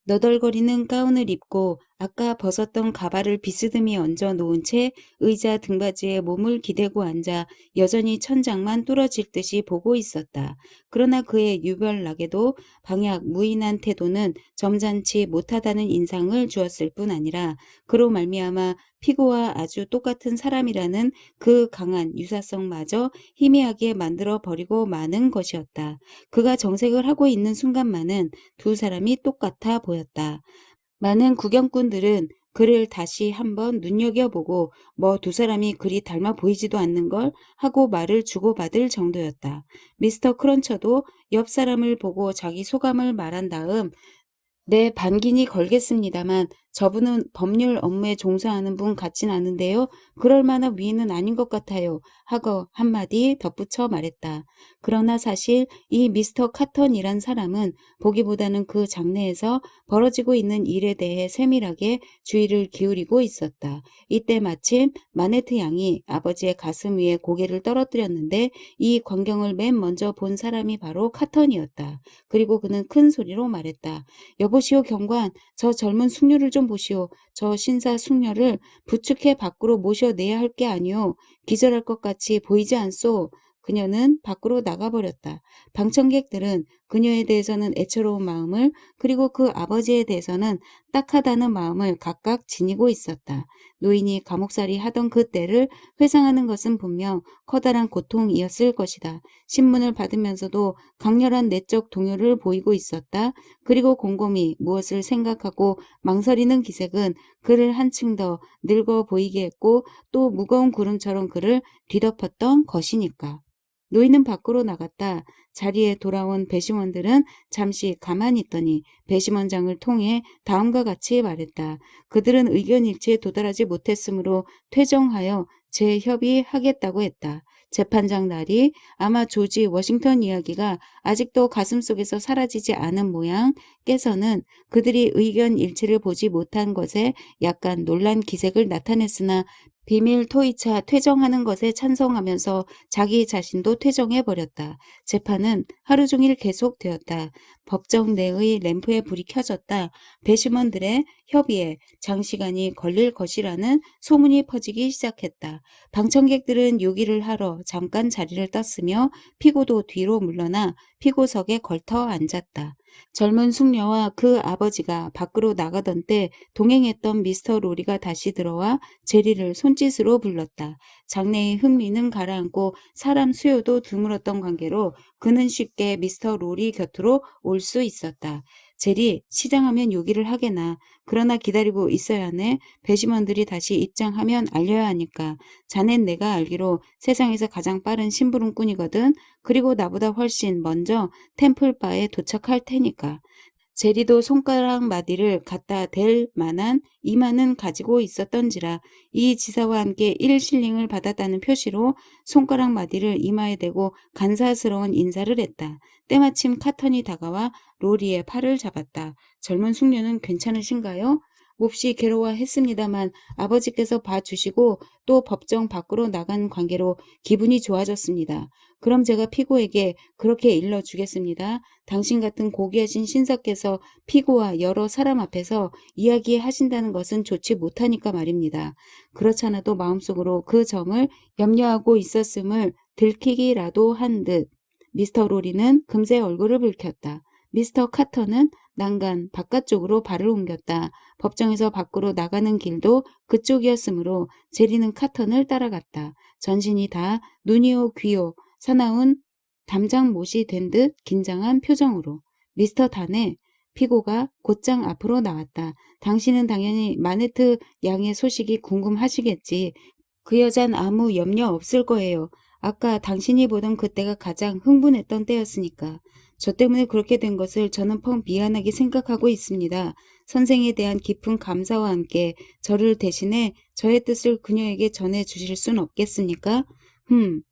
[SPEAKER 1] 너덜거리는 가운을 입고 아까 벗었던 가발을 비스듬히 얹어 놓은 채 의자 등받이에 몸을 기대고 앉아 여전히 천장만 뚫어질 듯이 보고 있었다. 그러나 그의 유별나게도 방약 무인한 태도는 점잖지 못하다는 인상을 주었을 뿐 아니라 그로 말미암아 피고와 아주 똑같은 사람이라는 그 강한 유사성마저 희미하게 만들어 버리고 마는 것이었다. 그가 정색을 하고 있는 순간만은 두 사람이 똑같아 보였다. 많은 구경꾼들은 그를 다시 한번 눈여겨보고 뭐 두 사람이 그리 닮아 보이지도 않는 걸 하고 말을 주고받을 정도였다. 미스터 크런처도 옆 사람을 보고 자기 소감을 말한 다음 네, 반기니 걸겠습니다만 저분은 법률 업무에 종사하는 분 같진 않은데요. 그럴 만한 위인은 아닌 것 같아요. 하고 한마디 덧붙여 말했다. 그러나 사실 이 미스터 카턴이란 사람은 보기보다는 그 장내에서 벌어지고 있는 일에 대해 세밀하게 주의를 기울이고 있었다. 이때 마침 마네트 양이 아버지의 가슴 위에 고개를 떨어뜨렸는데 이 광경을 맨 먼저 본 사람이 바로 카턴이었다. 그리고 그는 큰 소리로 말했다. 여보시오 경관, 저 젊은 숙녀를 좀 보시오. 저 신사 숙녀를 부축해 밖으로 모셔내야 할 게 아니오. 기절할 것 같이 보이지 않소. 그녀는 밖으로 나가버렸다. 방청객들은 그녀에 대해서는 애처로운 마음을, 그리고 그 아버지에 대해서는 딱하다는 마음을 각각 지니고 있었다. 노인이 감옥살이 하던 그 때를 회상하는 것은 분명 커다란 고통이었을 것이다. 신문을 받으면서도 강렬한 내적 동요를 보이고 있었다. 그리고 곰곰이 무엇을 생각하고 망설이는 기색은 그를 한층 더 늙어 보이게 했고 또 무거운 구름처럼 그를 뒤덮었던 것이니까. 노인은 밖으로 나갔다. 자리에 돌아온 배심원들은 잠시 가만히 있더니 배심원장을 통해 다음과 같이 말했다. 그들은 의견 일치에 도달하지 못했으므로 퇴정하여 재협의하겠다고 했다. 재판장 날이 아마 조지 워싱턴 이야기가 아직도 가슴속에서 사라지지 않은 모양 깨서는 그들이 의견 일치를 보지 못한 것에 약간 놀란 기색을 나타냈으나 비밀 토의차 퇴정하는 것에 찬성하면서 자기 자신도 퇴정해버렸다. 재판은 하루 종일 계속되었다. 법정 내의 램프에 불이 켜졌다. 배심원들의 협의에 장시간이 걸릴 것이라는 소문이 퍼지기 시작했다. 방청객들은 요기를 하러 잠깐 자리를 떴으며 피고도 뒤로 물러나 피고석에 걸터 앉았다. 젊은 숙녀와 그 아버지가 밖으로 나가던 때 동행했던 미스터 로리가 다시 들어와 제리를 손짓으로 불렀다. 장래의 흥미는 가라앉고 사람 수요도 드물었던 관계로 그는 쉽게 미스터 로리 곁으로 올 수 있었다. 제리, 시장하면 요기를 하게나. 그러나 기다리고 있어야 하네. 배심원들이 다시 입장하면 알려야 하니까. 자넨 내가 알기로 세상에서 가장 빠른 심부름꾼이거든. 그리고 나보다 훨씬 먼저 템플바에 도착할 테니까. 제리도 손가락 마디를 갖다 댈 만한 이마는 가지고 있었던지라 이 지사와 함께 1실링을 받았다는 표시로 손가락 마디를 이마에 대고 간사스러운 인사를 했다. 때마침 카턴이 다가와 로리의 팔을 잡았다. 젊은 숙녀는 괜찮으신가요? 몹시 괴로워했습니다만 아버지께서 봐주시고 또 법정 밖으로 나간 관계로 기분이 좋아졌습니다. 그럼 제가 피고에게 그렇게 일러주겠습니다. 당신 같은 고귀하신 신사께서 피고와 여러 사람 앞에서 이야기하신다는 것은 좋지 못하니까 말입니다. 그렇잖아도 마음속으로 그 점을 염려하고 있었음을 들키기라도 한 듯 미스터 로리는 금세 얼굴을 붉혔다. 미스터 카터는 난간 바깥쪽으로 발을 옮겼다. 법정에서 밖으로 나가는 길도 그쪽이었으므로 제리는 카턴을 따라갔다. 전신이 다 눈이요 귀요 사나운 담장못이 된 듯 긴장한 표정으로. 미스터 단의 피고가 곧장 앞으로 나왔다. 당신은 당연히 마네트 양의 소식이 궁금하시겠지. 그 여잔 아무 염려 없을 거예요. 아까 당신이 보던 그때가 가장 흥분했던 때였으니까. 저 때문에 그렇게 된 것을 저는 펑 미안하게 생각하고 있습니다. 선생에 대한 깊은 감사와 함께 저를 대신해 저의 뜻을 그녀에게 전해주실 순 없겠습니까?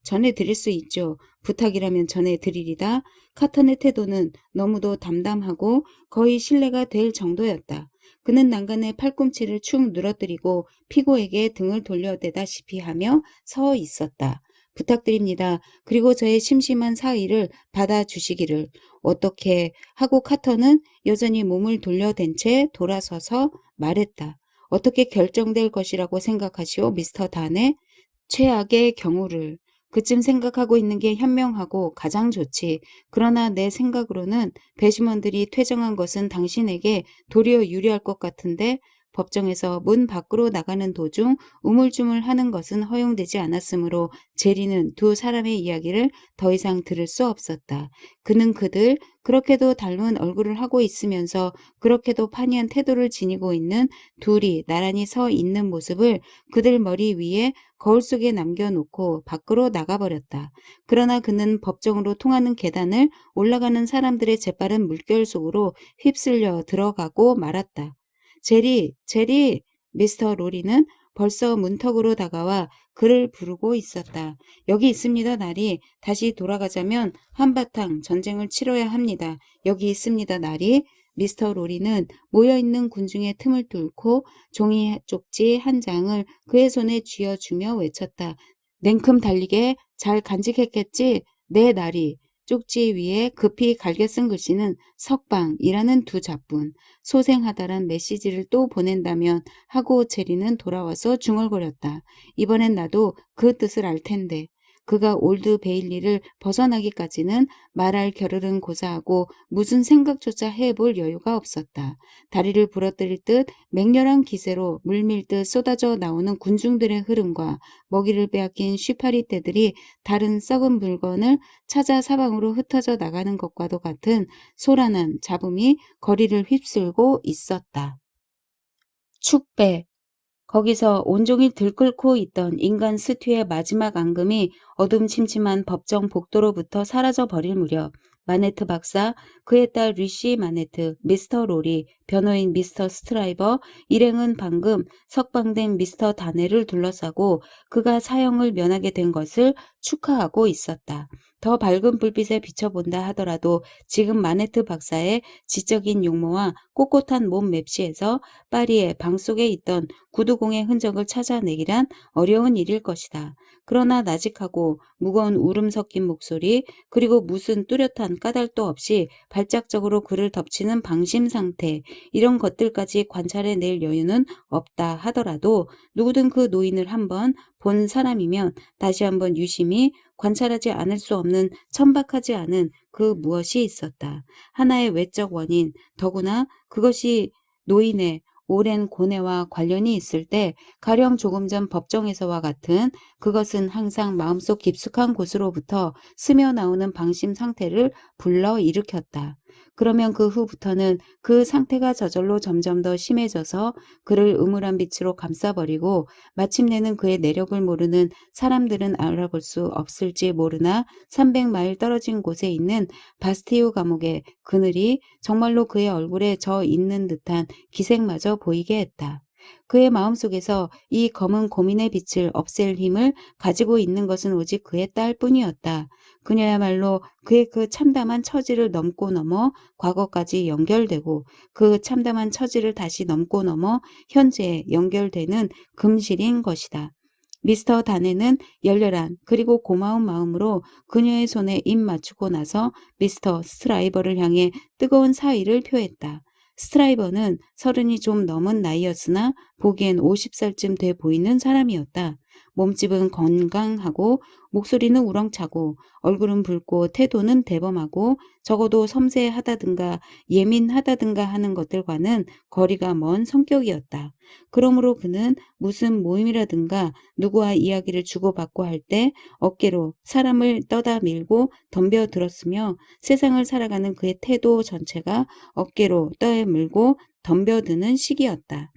[SPEAKER 1] 전해드릴 수 있죠. 부탁이라면 전해드리리다. 카턴의 태도는 너무도 담담하고 거의 신뢰가 될 정도였다. 그는 난간에 팔꿈치를 축 늘어뜨리고 피고에게 등을 돌려대다시피 하며 서 있었다. 부탁드립니다. 그리고 저의 심심한 사의를 받아주시기를. 어떻게 하고 카터는 여전히 몸을 돌려댄 채 돌아서서 말했다. 어떻게 결정될 것이라고 생각하시오, 미스터 단의? 최악의 경우를. 그쯤 생각하고 있는 게 현명하고 가장 좋지. 그러나 내 생각으로는 배심원들이 퇴정한 것은 당신에게 도리어 유리할 것 같은데 법정에서 문 밖으로 나가는 도중 우물쭈물하는 것은 허용되지 않았으므로 제리는 두 사람의 이야기를 더 이상 들을 수 없었다. 그는 그들 그렇게도 닮은 얼굴을 하고 있으면서 그렇게도 판이한 태도를 지니고 있는 둘이 나란히 서 있는 모습을 그들 머리 위에 거울 속에 남겨놓고 밖으로 나가버렸다. 그러나 그는 법정으로 통하는 계단을 올라가는 사람들의 재빠른 물결 속으로 휩쓸려 들어가고 말았다. 제리, 제리! 미스터 로리는 벌써 문턱으로 다가와 그를 부르고 있었다. 여기 있습니다, 나리. 다시 돌아가자면 한바탕 전쟁을 치러야 합니다. 여기 있습니다, 나리. 미스터 로리는 모여있는 군중의 틈을 뚫고 종이 쪽지 한 장을 그의 손에 쥐어주며 외쳤다. 냉큼 달리게 잘 간직했겠지? 네, 나리. 쪽지 위에 급히 갈겨 쓴 글씨는 석방이라는 두 자뿐. 소생하다란 메시지를 또 보낸다면 하고 제리는 돌아와서 중얼거렸다. 이번엔 나도 그 뜻을 알 텐데. 그가 올드 베일리를 벗어나기까지는 말할 겨를은 고사하고 무슨 생각조차 해볼 여유가 없었다. 다리를 부러뜨릴 듯 맹렬한 기세로 물밀듯 쏟아져 나오는 군중들의 흐름과 먹이를 빼앗긴 쉬파리 떼들이 다른 썩은 물건을 찾아 사방으로 흩어져 나가는 것과도 같은 소란한 잡음이 거리를 휩쓸고 있었다. 축배. 거기서 온종일 들끓고 있던 인간 스튜의 마지막 앙금이 어둠침침한 법정 복도로부터 사라져 버릴 무렵 마네트 박사 그의 딸 리시 마네트, 미스터 로리, 변호인 미스터 스트라이버, 일행은 방금 석방된 미스터 다네를 둘러싸고 그가 사형을 면하게 된 것을 축하하고 있었다. 더 밝은 불빛에 비춰본다 하더라도 지금 마네트 박사의 지적인 용모와 꼿꼿한 몸 맵시에서 파리의 방 속에 있던 구두공의 흔적을 찾아내기란 어려운 일일 것이다. 그러나 나직하고 무거운 울음 섞인 목소리, 그리고 무슨 뚜렷한 까닭도 없이 발작적으로 그를 덮치는 방심 상태, 이런 것들까지 관찰해낼 여유는 없다 하더라도 누구든 그 노인을 한번 본 사람이면 다시 한번 유심히 관찰하지 않을 수 없는 천박하지 않은 그 무엇이 있었다. 하나의 외적 원인, 더구나 그것이 노인의 오랜 고뇌와 관련이 있을 때 가령 조금 전 법정에서와 같은 그것은 항상 마음속 깊숙한 곳으로부터 스며 나오는 방심 상태를 불러일으켰다. 그러면 그 후부터는 그 상태가 저절로 점점 더 심해져서 그를 음울한 빛으로 감싸버리고 마침내는 그의 내력을 모르는 사람들은 알아볼 수 없을지 모르나 300마일 떨어진 곳에 있는 바스티유 감옥의 그늘이 정말로 그의 얼굴에 져 있는 듯한 기색마저 보이게 했다. 그의 마음속에서 이 검은 고민의 빛을 없앨 힘을 가지고 있는 것은 오직 그의 딸뿐이었다. 그녀야말로 그의 그 참담한 처지를 넘고 넘어 과거까지 연결되고 그 참담한 처지를 다시 넘고 넘어 현재에 연결되는 금실인 것이다. 미스터 다네는 열렬한 그리고 고마운 마음으로 그녀의 손에 입 맞추고 나서 미스터 스트라이버를 향해 뜨거운 사의를 표했다. 스트라이버는 30이 좀 넘은 나이였으나 보기엔 50살쯤 돼 보이는 사람이었다. 몸집은 건강하고 목소리는 우렁차고 얼굴은 붉고 태도는 대범하고 적어도 섬세하다든가 예민하다든가 하는 것들과는 거리가 먼 성격이었다. 그러므로 그는 무슨 모임이라든가 누구와 이야기를 주고받고 할 때 어깨로 사람을 떠다 밀고 덤벼들었으며 세상을 살아가는 그의 태도 전체가 어깨로 떠밀고 덤벼드는 시기였다.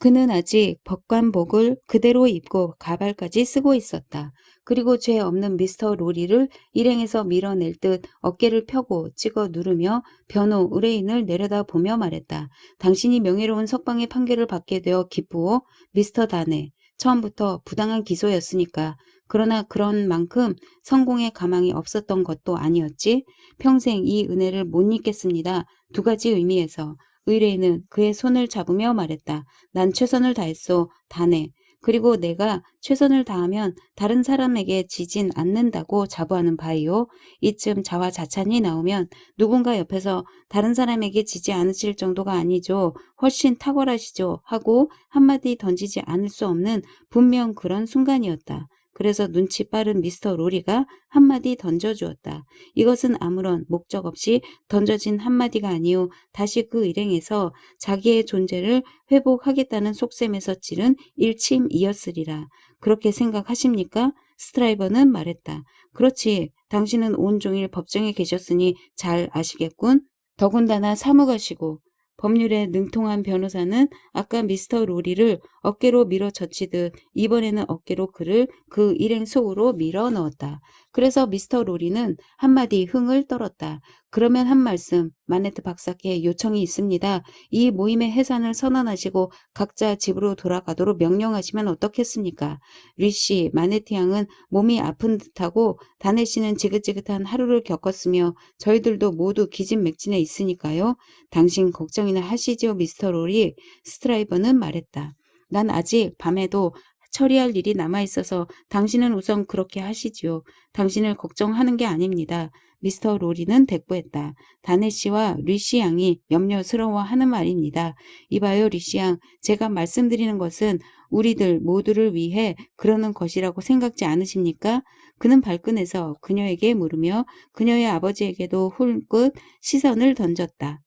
[SPEAKER 1] 그는 아직 법관복을 그대로 입고 가발까지 쓰고 있었다. 그리고 죄 없는 미스터 로리를 일행에서 밀어낼 듯 어깨를 펴고 찍어 누르며 변호 의뢰인을 내려다보며 말했다. 당신이 명예로운 석방의 판결을 받게 되어 기쁘오, 미스터 다네. 처음부터 부당한 기소였으니까. 그러나 그런 만큼 성공의 가망이 없었던 것도 아니었지. 평생 이 은혜를 못 잊겠습니다. 두 가지 의미에서. 의뢰인은 그의 손을 잡으며 말했다. 난 최선을 다했소, 다네. 그리고 내가 최선을 다하면 다른 사람에게 지진 않는다고 자부하는 바이오. 이쯤 자화자찬이 나오면 누군가 옆에서 다른 사람에게 지지 않으실 정도가 아니죠. 훨씬 탁월하시죠. 하고 한마디 던지지 않을 수 없는 분명 그런 순간이었다. 그래서 눈치 빠른 미스터 로리가 한마디 던져주었다. 이것은 아무런 목적 없이 던져진 한마디가 아니오. 다시 그 일행에서 자기의 존재를 회복하겠다는 속셈에서 찌른 일침이었으리라. 그렇게 생각하십니까? 스트라이버는 말했다. 그렇지. 당신은 온종일 법정에 계셨으니 잘 아시겠군. 더군다나 사무가시고 법률에 능통한 변호사는 아까 미스터 로리를 어깨로 밀어젖히듯 이번에는 어깨로 그를 그 일행 속으로 밀어 넣었다. 그래서 미스터 로리는 한마디 흥을 떨었다. 그러면 한 말씀 마네트 박사께 요청이 있습니다. 이 모임의 해산을 선언하시고 각자 집으로 돌아가도록 명령하시면 어떻겠습니까? 리씨, 마네트 양은 몸이 아픈 듯하고 다네 씨는 지긋지긋한 하루를 겪었으며 저희들도 모두 기진맥진해 있으니까요. 당신 걱정이나 하시지요, 미스터 로리. 스트라이버는 말했다. 난 아직 밤에도 처리할 일이 남아있어서 당신은 우선 그렇게 하시지요. 당신을 걱정하는 게 아닙니다. 미스터 로리는 대꾸했다. 다네 씨와 리씨 양이 염려스러워하는 말입니다. 이봐요, 리씨 양. 제가 말씀드리는 것은 우리들 모두를 위해 그러는 것이라고 생각지 않으십니까? 그는 발끈해서 그녀에게 물으며 그녀의 아버지에게도 훌끗 시선을 던졌다.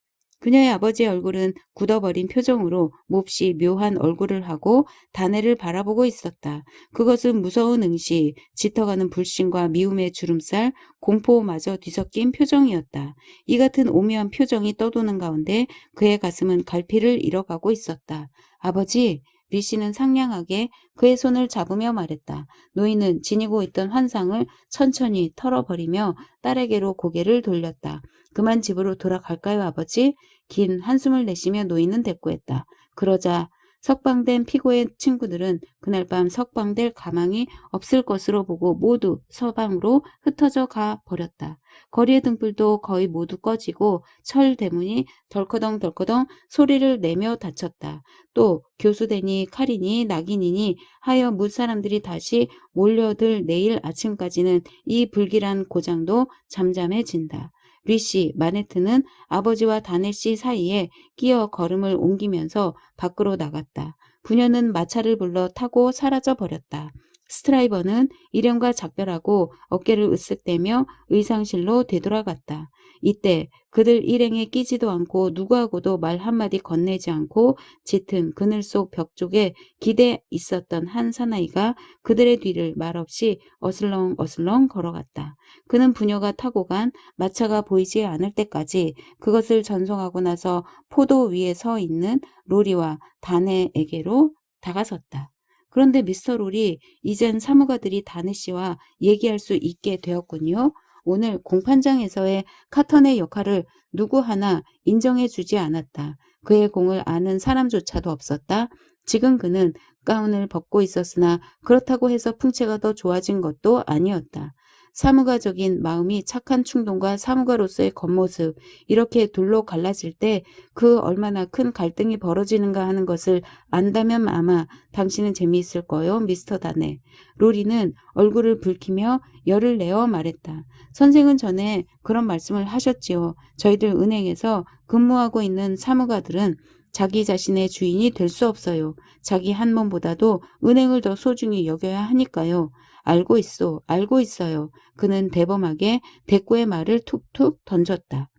[SPEAKER 1] 그녀의 아버지의 얼굴은 굳어버린 표정으로 몹시 묘한 얼굴을 하고 다네를 바라보고 있었다. 그것은 무서운 응시, 짙어가는 불신과 미움의 주름살, 공포마저 뒤섞인 표정이었다. 이 같은 오묘한 표정이 떠도는 가운데 그의 가슴은 갈피를 잃어가고 있었다. 아버지, 리씨는 상냥하게 그의 손을 잡으며 말했다. 노인은 지니고 있던 환상을 천천히 털어버리며 딸에게로 고개를 돌렸다. 그만 집으로 돌아갈까요, 아버지? 긴 한숨을 내쉬며 노인은 대꾸했다. 그러자 석방된 피고의 친구들은 그날 밤 석방될 가망이 없을 것으로 보고 모두 서방으로 흩어져 가 버렸다. 거리의 등불도 거의 모두 꺼지고 철 대문이 덜커덩덜커덩 소리를 내며 닫혔다. 또 교수대니 칼이니 낙인이니 하여 무사람들이 다시 몰려들 내일 아침까지는 이 불길한 고장도 잠잠해진다. 리씨 마네트는 아버지와 다네씨 사이에 끼어 걸음을 옮기면서 밖으로 나갔다. 부녀는 마차를 불러 타고 사라져 버렸다. 스트라이버는 일행과 작별하고 어깨를 으쓱대며 의상실로 되돌아갔다. 이때 그들 일행에 끼지도 않고 누구하고도 말 한마디 건네지 않고 짙은 그늘 속 벽 쪽에 기대 있었던 한 사나이가 그들의 뒤를 말없이 어슬렁어슬렁 걸어갔다. 그는 부녀가 타고 간 마차가 보이지 않을 때까지 그것을 전송하고 나서 포도 위에 서 있는 로리와 다네에게로 다가섰다. 그런데 미스터 롤이 이젠 사무가들이 다네 씨와 얘기할 수 있게 되었군요. 오늘 공판장에서의 카턴의 역할을 누구 하나 인정해주지 않았다. 그의 공을 아는 사람조차도 없었다. 지금 그는 가운을 벗고 있었으나 그렇다고 해서 풍채가 더 좋아진 것도 아니었다. 사무가적인 마음이 착한 충동과 사무가로서의 겉모습, 이렇게 둘로 갈라질 때 그 얼마나 큰 갈등이 벌어지는가 하는 것을 안다면 아마 당신은 재미있을 거요, 미스터 다네. 로리는 얼굴을 붉히며 열을 내어 말했다. 선생은 전에 그런 말씀을 하셨지요. 저희들 은행에서 근무하고 있는 사무가들은 자기 자신의 주인이 될 수 없어요. 자기 한 몸보다도 은행을 더 소중히 여겨야 하니까요. 알고 있어, 알고 있어요. 그는 대범하게 대꾸의 말을 툭툭 던졌다.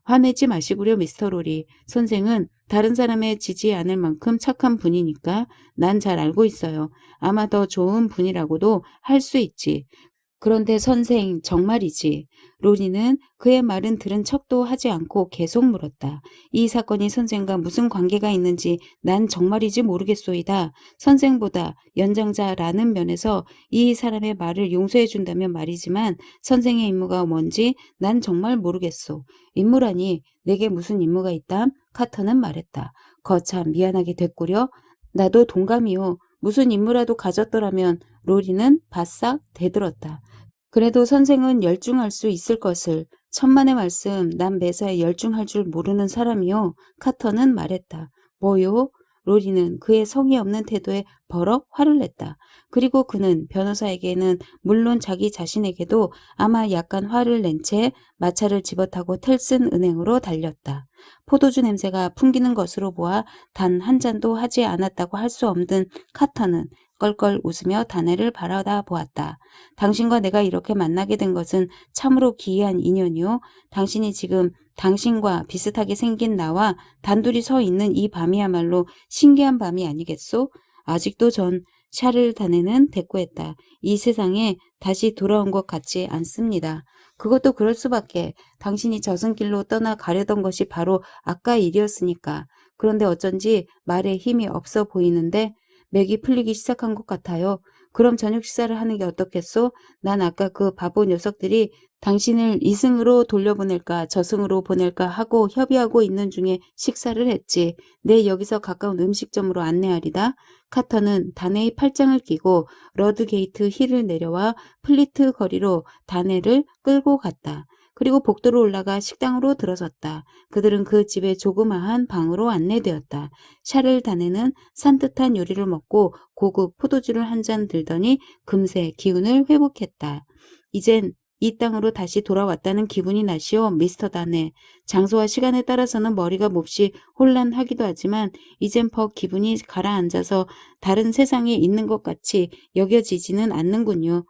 [SPEAKER 1] 화내지 마시구려, 미스터 로리. 선생은 다른 사람의 지지 않을 만큼 착한 분이니까 난 잘 알고 있어요. 아마 더 좋은 분이라고도 할 수 있지. 그런데 선생, 정말이지. 로리는 그의 말은 들은 척도 하지 않고 계속 물었다. 이 사건이 선생과 무슨 관계가 있는지 난 정말이지 모르겠소이다. 선생보다 연장자라는 면에서 이 사람의 말을 용서해 준다면 말이지만 선생의 임무가 뭔지 난 정말 모르겠소. 임무라니 내게 무슨 임무가 있담? 카터는 말했다. 거참 미안하게 됐구려. 나도 동감이요. 무슨 임무라도 가졌더라면. 로리는 바싹 대들었다. 그래도 선생은 열중할 수 있을 것을. 천만의 말씀, 난 매사에 열중할 줄 모르는 사람이요. 카터는 말했다. 뭐요? 로리는 그의 성의 없는 태도에 버럭 화를 냈다. 그리고 그는 변호사에게는 물론 자기 자신에게도 아마 약간 화를 낸 채 마차를 집어타고 텔슨 은행으로 달렸다. 포도주 냄새가 풍기는 것으로 보아 단 한 잔도 하지 않았다고 할 수 없는 카터는 껄껄 웃으며 다네를 바라다 보았다. 당신과 내가 이렇게 만나게 된 것은 참으로 기이한 인연이요. 당신이 지금 당신과 비슷하게 생긴 나와 단둘이 서 있는 이 밤이야말로 신기한 밤이 아니겠소? 아직도 전 샤를 다네는 대꾸했다. 이 세상에 다시 돌아온 것 같지 않습니다. 그것도 그럴 수밖에. 당신이 저승길로 떠나가려던 것이 바로 아까 일이었으니까. 그런데 어쩐지 말에 힘이 없어 보이는데 맥이 풀리기 시작한 것 같아요. 그럼 저녁 식사를 하는 게 어떻겠소? 난 아까 그 바보 녀석들이 당신을 이승으로 돌려보낼까 저승으로 보낼까 하고 협의하고 있는 중에 식사를 했지. 내 여기서 가까운 음식점으로 안내하리다. 카터는 다네의 팔짱을 끼고 러드게이트 힐을 내려와 플리트 거리로 다네를 끌고 갔다. 그리고 복도로 올라가 식당으로 들어섰다. 그들은 그 집의 조그마한 방으로 안내되었다. 샤를 다네는 산뜻한 요리를 먹고 고급 포도주를 한 잔 들더니 금세 기운을 회복했다. 이젠 이 땅으로 다시 돌아왔다는 기분이 나시오, 미스터 다네. 장소와 시간에 따라서는 머리가 몹시 혼란하기도 하지만 이젠 퍽 기분이 가라앉아서 다른 세상에 있는 것 같이 여겨지지는 않는군요.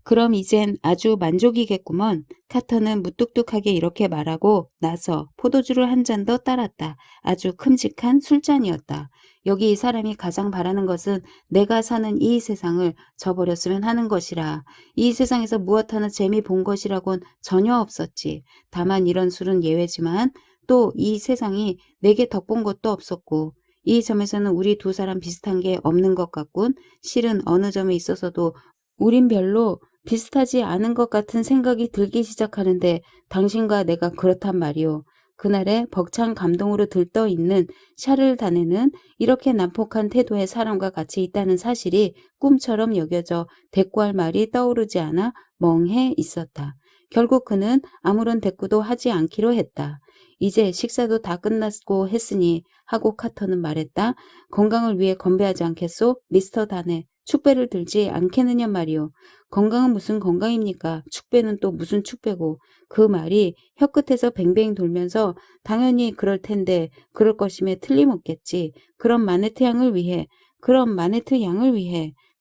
[SPEAKER 1] 그럼 이젠 아주 만족이겠구먼. 카터는 무뚝뚝하게 이렇게 말하고 나서 포도주를 한 잔 더 따랐다. 아주 큼직한 술잔이었다. 여기 이 사람이 가장 바라는 것은 내가 사는 이 세상을 저버렸으면 하는 것이라. 이 세상에서 무엇 하나 재미 본 것이라곤 전혀 없었지. 다만 이런 술은 예외지만 또 이 세상이 내게 덕본 것도 없었고 이 점에서는 우리 두 사람 비슷한 게 없는 것 같군. 실은 어느 점에 있어서도 우린 별로 비슷하지 않은 것 같은 생각이 들기 시작하는데 당신과 내가 그렇단 말이오. 그날의 벅찬 감동으로 들떠 있는 샤를다네는 이렇게 난폭한 태도의 사람과 같이 있다는 사실이 꿈처럼 여겨져 대꾸할 말이 떠오르지 않아 멍해 있었다. 결국 그는 아무런 대꾸도 하지 않기로 했다. 이제 식사도 다 끝났고 했으니 하고 카터는 말했다. 건강을 위해 건배하지 않겠소? 미스터 다네. 축배를 들지 않겠느냐 말이오. 건강은 무슨 건강입니까? 축배는 또 무슨 축배고. 그 말이 혀끝에서 뱅뱅 돌면서 당연히 그럴 텐데 그럴 것임에 틀림없겠지. 그런 마네트 양을 위해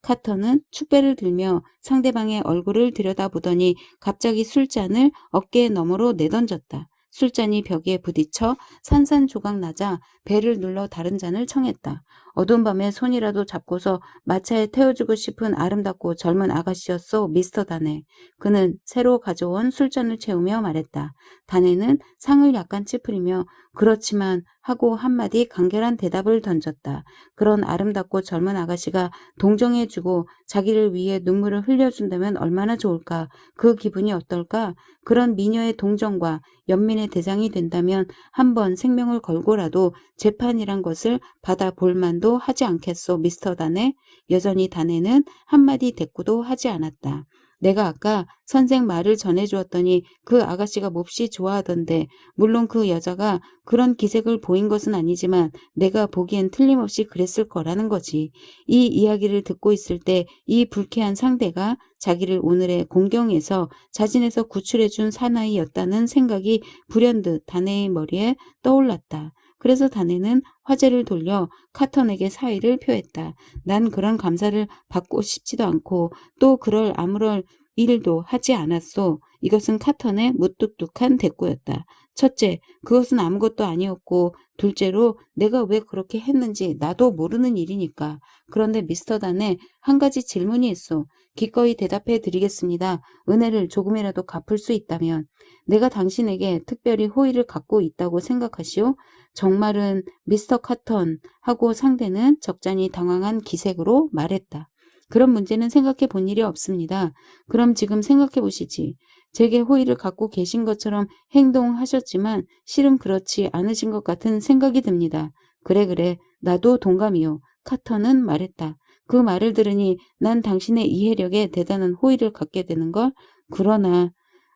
[SPEAKER 1] 카터는 축배를 들며 상대방의 얼굴을 들여다보더니 갑자기 술잔을 어깨 너머로 내던졌다. 술잔이 벽에 부딪혀 산산조각 나자 배를 눌러 다른 잔을 청했다. 어두운 밤에 손이라도 잡고서 마차에 태워주고 싶은 아름답고 젊은 아가씨였소, 미스터 다네. 그는 새로 가져온 술잔을 채우며 말했다. 다네는 상을 약간 찌푸리며 그렇지만 하고 한마디 간결한 대답을 던졌다. 그런 아름답고 젊은 아가씨가 동정해주고 자기를 위해 눈물을 흘려준다면 얼마나 좋을까. 그 기분이 어떨까. 그런 미녀의 동정과 연민의 대상이 된다면 한번 생명을 걸고라도 재판이란 것을 받아볼 만도 하지 않겠소, 미스터 다네. 여전히 다네는 한마디 대꾸도 하지 않았다. 내가 아까 선생 말을 전해주었더니 그 아가씨가 몹시 좋아하던데 물론 그 여자가 그런 기색을 보인 것은 아니지만 내가 보기엔 틀림없이 그랬을 거라는 거지. 이 이야기를 듣고 있을 때 이 불쾌한 상대가 자기를 오늘의 공경에서 자진해서 구출해준 사나이였다는 생각이 불현듯 다네의 머리에 떠올랐다. 그래서 다네는 화제를 돌려 카턴에게 사의를 표했다. 난 그런 감사를 받고 싶지도 않고 또 그럴 아무런 일도 하지 않았소. 이것은 카턴의 무뚝뚝한 대꾸였다. 첫째, 그것은 아무것도 아니었고 둘째로 내가 왜 그렇게 했는지 나도 모르는 일이니까. 그런데 미스터 단에 한 가지 질문이 있어. 기꺼이 대답해 드리겠습니다. 은혜를 조금이라도 갚을 수 있다면. 내가 당신에게 특별히 호의를 갖고 있다고 생각하시오? 정말은 미스터 카턴 하고 상대는 적잖이 당황한 기색으로 말했다. 그런 문제는 생각해 본 일이 없습니다. 그럼 지금 생각해 보시지. 제게 호의를 갖고 계신 것처럼 행동하셨지만 실은 그렇지 않으신 것 같은 생각이 듭니다. 그래, 나도 동감이요. 카터는 말했다. 그 말을 들으니 난 당신의 이해력에 대단한 호의를 갖게 되는 걸. 그러나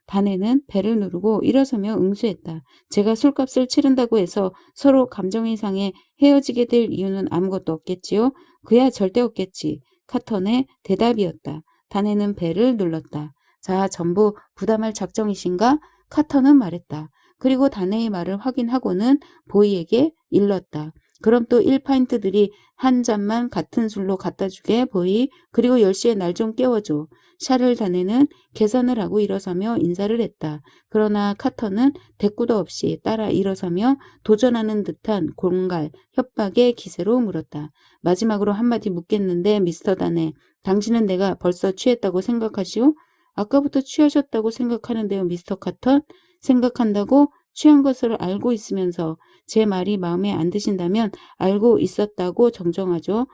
[SPEAKER 1] 다네는 배를 누르고 일어서며 응수했다. 제가 술값을 치른다고 해서 서로 감정이 상해 헤어지게 될 이유는 아무것도 없겠지요? 그야 절대 없겠지. 카턴의 대답이었다. 다네는 배를 눌렀다. 자, 전부 부담할 작정이신가? 카턴은 말했다. 그리고 다네의 말을 확인하고는 보이에게 일렀다. 그럼 또 1파인트들이 한 잔만 같은 술로 갖다 주게, 보이. 그리고 10시에 날 좀 깨워줘. 샤를 다네는 계산을 하고 일어서며 인사를 했다. 그러나 카턴은 대꾸도 없이 따라 일어서며 도전하는 듯한 공갈, 협박의 기세로 물었다. 마지막으로 한마디 묻겠는데 미스터 다네, 당신은 내가 벌써 취했다고 생각하시오? 아까부터 취하셨다고 생각하는데요, 미스터 카턴. 생각한다고? 취한 것을 알고 있으면서 제 말이 마음에 안 드신다면 알고 있었다고 정정하죠.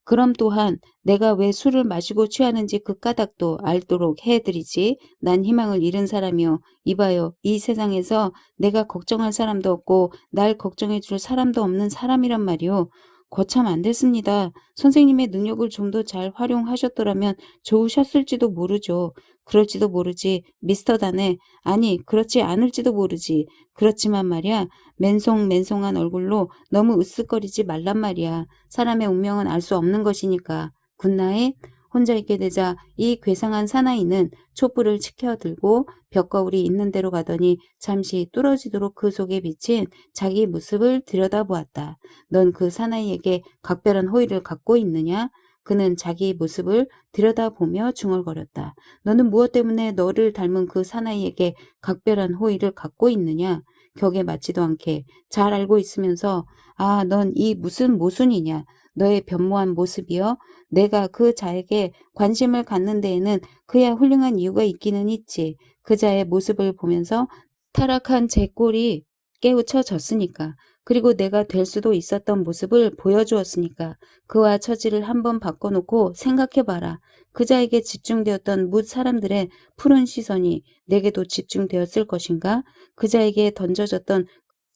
[SPEAKER 1] 그럼 또한 내가 왜 술을 마시고 취하는지 그 까닭도 알도록 해드리지. 난 희망을 잃은 사람이요. 이봐요. 이 세상에서 내가 걱정할 사람도 없고 날 걱정해 줄 사람도 없는 사람이란 말이요. 거참 안 됐습니다. 선생님의 능력을 좀 더 잘 활용하셨더라면 좋으셨을지도 모르죠. 그럴지도 모르지. 미스터 다네. 아니, 그렇지 않을지도 모르지. 그렇지만 말이야. 맨송맨송한 얼굴로 너무 으쓱거리지 말란 말이야. 사람의 운명은 알 수 없는 것이니까. 굿나잇. 혼자 있게 되자 이 괴상한 사나이는 촛불을 치켜들고 벽거울이 있는 데로 가더니 잠시 뚫어지도록 그 속에 비친 자기 모습을 들여다보았다. 넌 그 사나이에게 각별한 호의를 갖고 있느냐? 그는 자기 모습을 들여다보며 중얼거렸다. 너는 무엇 때문에 너를 닮은 그 사나이에게 각별한 호의를 갖고 있느냐? 격에 맞지도 않게 잘 알고 있으면서 아, 넌 이 무슨 모순이냐? 너의 변모한 모습이여? 내가 그 자에게 관심을 갖는 데에는 그야 훌륭한 이유가 있기는 있지. 그 자의 모습을 보면서 타락한 제 꼴이 깨우쳐졌으니까. 그리고 내가 될 수도 있었던 모습을 보여주었으니까 그와 처지를 한번 바꿔놓고 생각해봐라. 그자에게 집중되었던 뭇 사람들의 푸른 시선이 내게도 집중되었을 것인가? 그자에게 던져졌던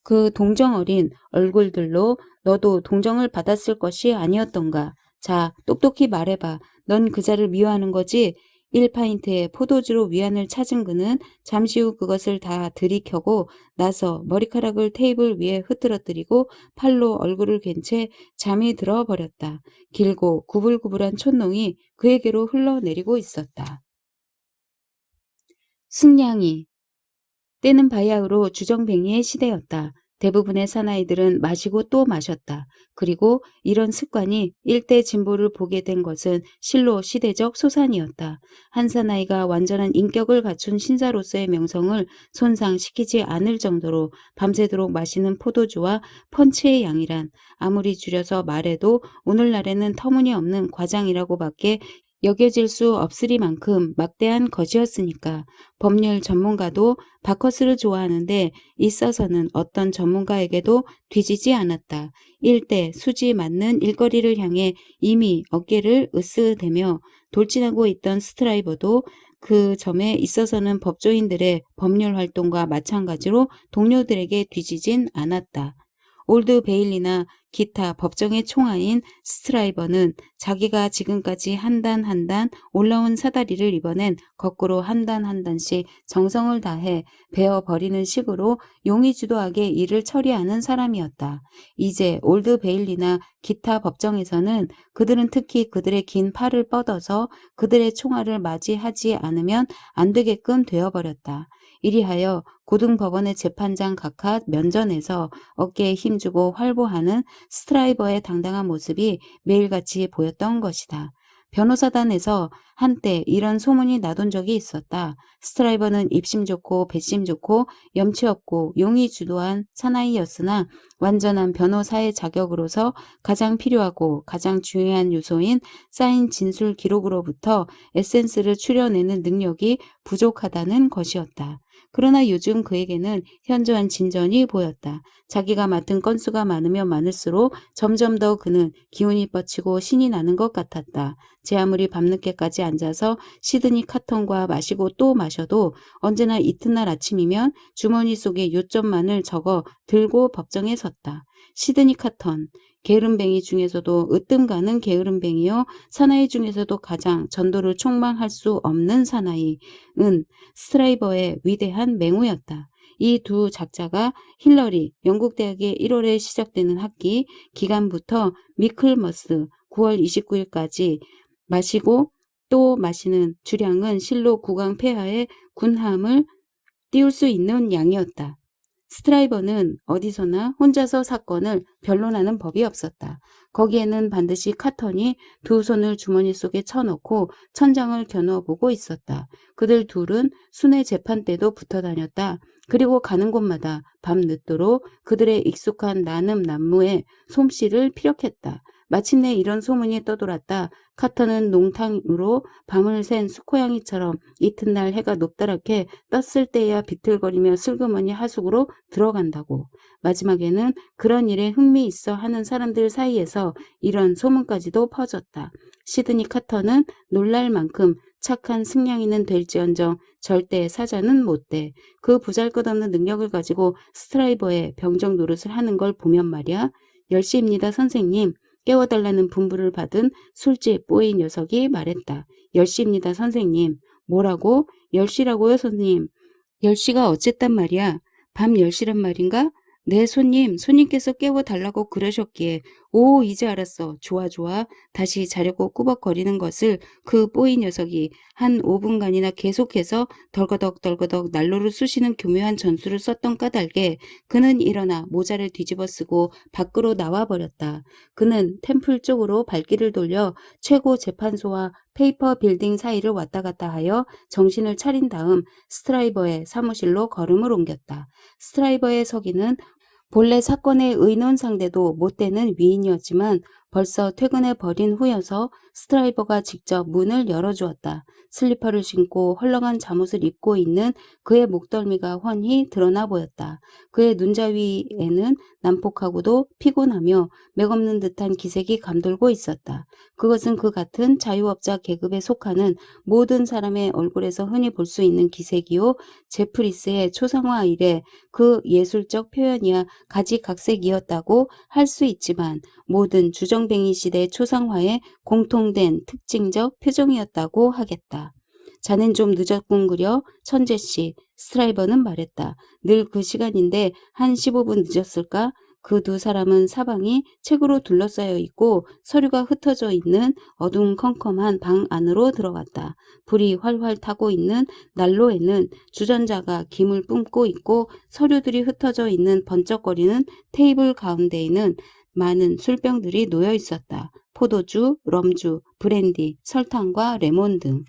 [SPEAKER 1] 그 동정 어린 얼굴들로 너도 동정을 받았을 것이 아니었던가? 자, 똑똑히 말해봐. 넌 그자를 미워하는 거지? 1파인트의 포도주로 위안을 찾은 그는 잠시 후 그것을 다 들이켜고 나서 머리카락을 테이블 위에 흐트러뜨리고 팔로 얼굴을 괜 채 잠이 들어 버렸다. 길고 구불구불한 촛농이 그에게로 흘러내리고 있었다. 승냥이 때는 바야흐로 주정뱅이의 시대였다. 대부분의 사나이들은 마시고 또 마셨다. 그리고 이런 습관이 일대 진보를 보게 된 것은 실로 시대적 소산이었다. 한 사나이가 완전한 인격을 갖춘 신사로서의 명성을 손상시키지 않을 정도로 밤새도록 마시는 포도주와 펀치의 양이란 아무리 줄여서 말해도 오늘날에는 터무니없는 과장이라고밖에 여겨질 수 없으리만큼 막대한 것이었으니까. 법률 전문가도 바커스를 좋아하는데 있어서는 어떤 전문가에게도 뒤지지 않았다. 일대 수지 맞는 일거리를 향해 이미 어깨를 으쓱대며 돌진하고 있던 스트라이버도 그 점에 있어서는 법조인들의 법률 활동과 마찬가지로 동료들에게 뒤지진 않았다. 올드 베일리나 기타 법정의 총아인 스트라이버는 자기가 지금까지 한 단 한 단 올라온 사다리를 이번엔 거꾸로 한 단 한 단씩 정성을 다해 베어버리는 식으로 용의주도하게 일을 처리하는 사람이었다. 이제 올드 베일리나 기타 법정에서는 그들은 특히 그들의 긴 팔을 뻗어서 그들의 총알을 맞이하지 않으면 안 되게끔 되어버렸다. 이리하여 고등법원의 재판장 각하 면전에서 어깨에 힘주고 활보하는 스트라이버의 당당한 모습이 매일같이 보였던 것이다. 변호사단에서 한때 이런 소문이 나돈 적이 있었다. 스트라이버는 입심 좋고 배심 좋고 염치 없고 용이 주도한 사나이였으나 완전한 변호사의 자격으로서 가장 필요하고 가장 중요한 요소인 쌓인 진술 기록으로부터 에센스를 추려내는 능력이 부족하다는 것이었다. 그러나 요즘 그에게는 현저한 진전이 보였다. 자기가 맡은 건수가 많으면 많을수록 점점 더 그는 기운이 뻗치고 신이 나는 것 같았다. 제 아무리 밤늦게까지 앉아서 시드니 카턴과 마시고 또 마셔도 언제나 이튿날 아침이면 주머니 속에 요점만을 적어 들고 법정에 섰다. 시드니 카턴, 게으름뱅이 중에서도 으뜸 가는 게으름뱅이요 사나이 중에서도 가장 전도를 총망할 수 없는 사나이은 스트라이버의 위대한 맹우였다. 이 두 작자가 힐러리 영국 대학의 1월에 시작되는 학기 기간부터 미클머스 9월 29일까지 마시고 또 마시는 주량은 실로 국왕 폐하의 군함을 띄울 수 있는 양이었다. 스트라이버는 어디서나 혼자서 사건을 변론하는 법이 없었다. 거기에는 반드시 카턴이 두 손을 주머니 속에 쳐넣고 천장을 겨누어 보고 있었다. 그들 둘은 순회 재판 때도 붙어 다녔다. 그리고 가는 곳마다 밤늦도록 그들의 익숙한 나눔 난무에 솜씨를 피력했다. 마침내 이런 소문이 떠돌았다. 카턴은 농탕으로 밤을 샌 수코양이처럼 이튿날 해가 높다랗게 떴을 때야 비틀거리며 슬그머니 하숙으로 들어간다고. 마지막에는 그런 일에 흥미 있어 하는 사람들 사이에서 이런 소문까지도 퍼졌다. 시드니 카턴은 놀랄 만큼 착한 승냥이는 될지언정 절대 사자는 못돼. 그 보잘것없는 능력을 가지고 스트라이버의 병정 노릇을 하는 걸 보면 말이야. 10시입니다 선생님. 깨워달라는 분부를 받은 술집 뽀이 녀석이 말했다. 10시입니다 선생님. 뭐라고? 10시라고요 선생님. 10시가 어쨌단 말이야. 밤 10시란 말인가? 네 손님께서 깨워달라고 그러셨기에. 오 이제 알았어. 좋아 좋아. 다시 자려고 꾸벅거리는 것을 그 뽀이 녀석이 한 5분간이나 계속해서 덜거덕 난로를 쑤시는 교묘한 전술을 썼던 까닭에 그는 일어나 모자를 뒤집어 쓰고 밖으로 나와버렸다. 그는 템플 쪽으로 발길을 돌려 최고 재판소와 페이퍼 빌딩 사이를 왔다 갔다 하여 정신을 차린 다음 스트라이버의 사무실로 걸음을 옮겼다. 스트라이버의 서기는 본래 사건의 의논 상대도 못되는 위인이었지만 벌써 퇴근해 버린 후여서 스트라이버가 직접 문을 열어주었다. 슬리퍼를 신고 헐렁한 잠옷을 입고 있는 그의 목덜미가 훤히 드러나 보였다. 그의 눈자위에는 난폭하고도 피곤하며 맥없는 듯한 기색이 감돌고 있었다. 그것은 그 같은 자유업자 계급에 속하는 모든 사람의 얼굴에서 흔히 볼 수 있는 기색이요, 제프리스의 초상화 이래 그 예술적 표현이야 가지각색이었다고 할 수 있지만 모든 주정뱅이 시대 초상화의 공통된 특징적 표정이었다고 하겠다. 자넨 좀 늦었군 그려, 천재씨. 스트라이버는 말했다. 늘 그 시간인데 한 15분 늦었을까? 그 두 사람은 사방이 책으로 둘러싸여 있고 서류가 흩어져 있는 어둠컴컴한 방 안으로 들어갔다. 불이 활활 타고 있는 난로에는 주전자가 김을 뿜고 있고 서류들이 흩어져 있는 번쩍거리는 테이블 가운데에는 많은 술병들이 놓여 있었다. 포도주, 럼주, 브랜디, 설탕과 레몬 등.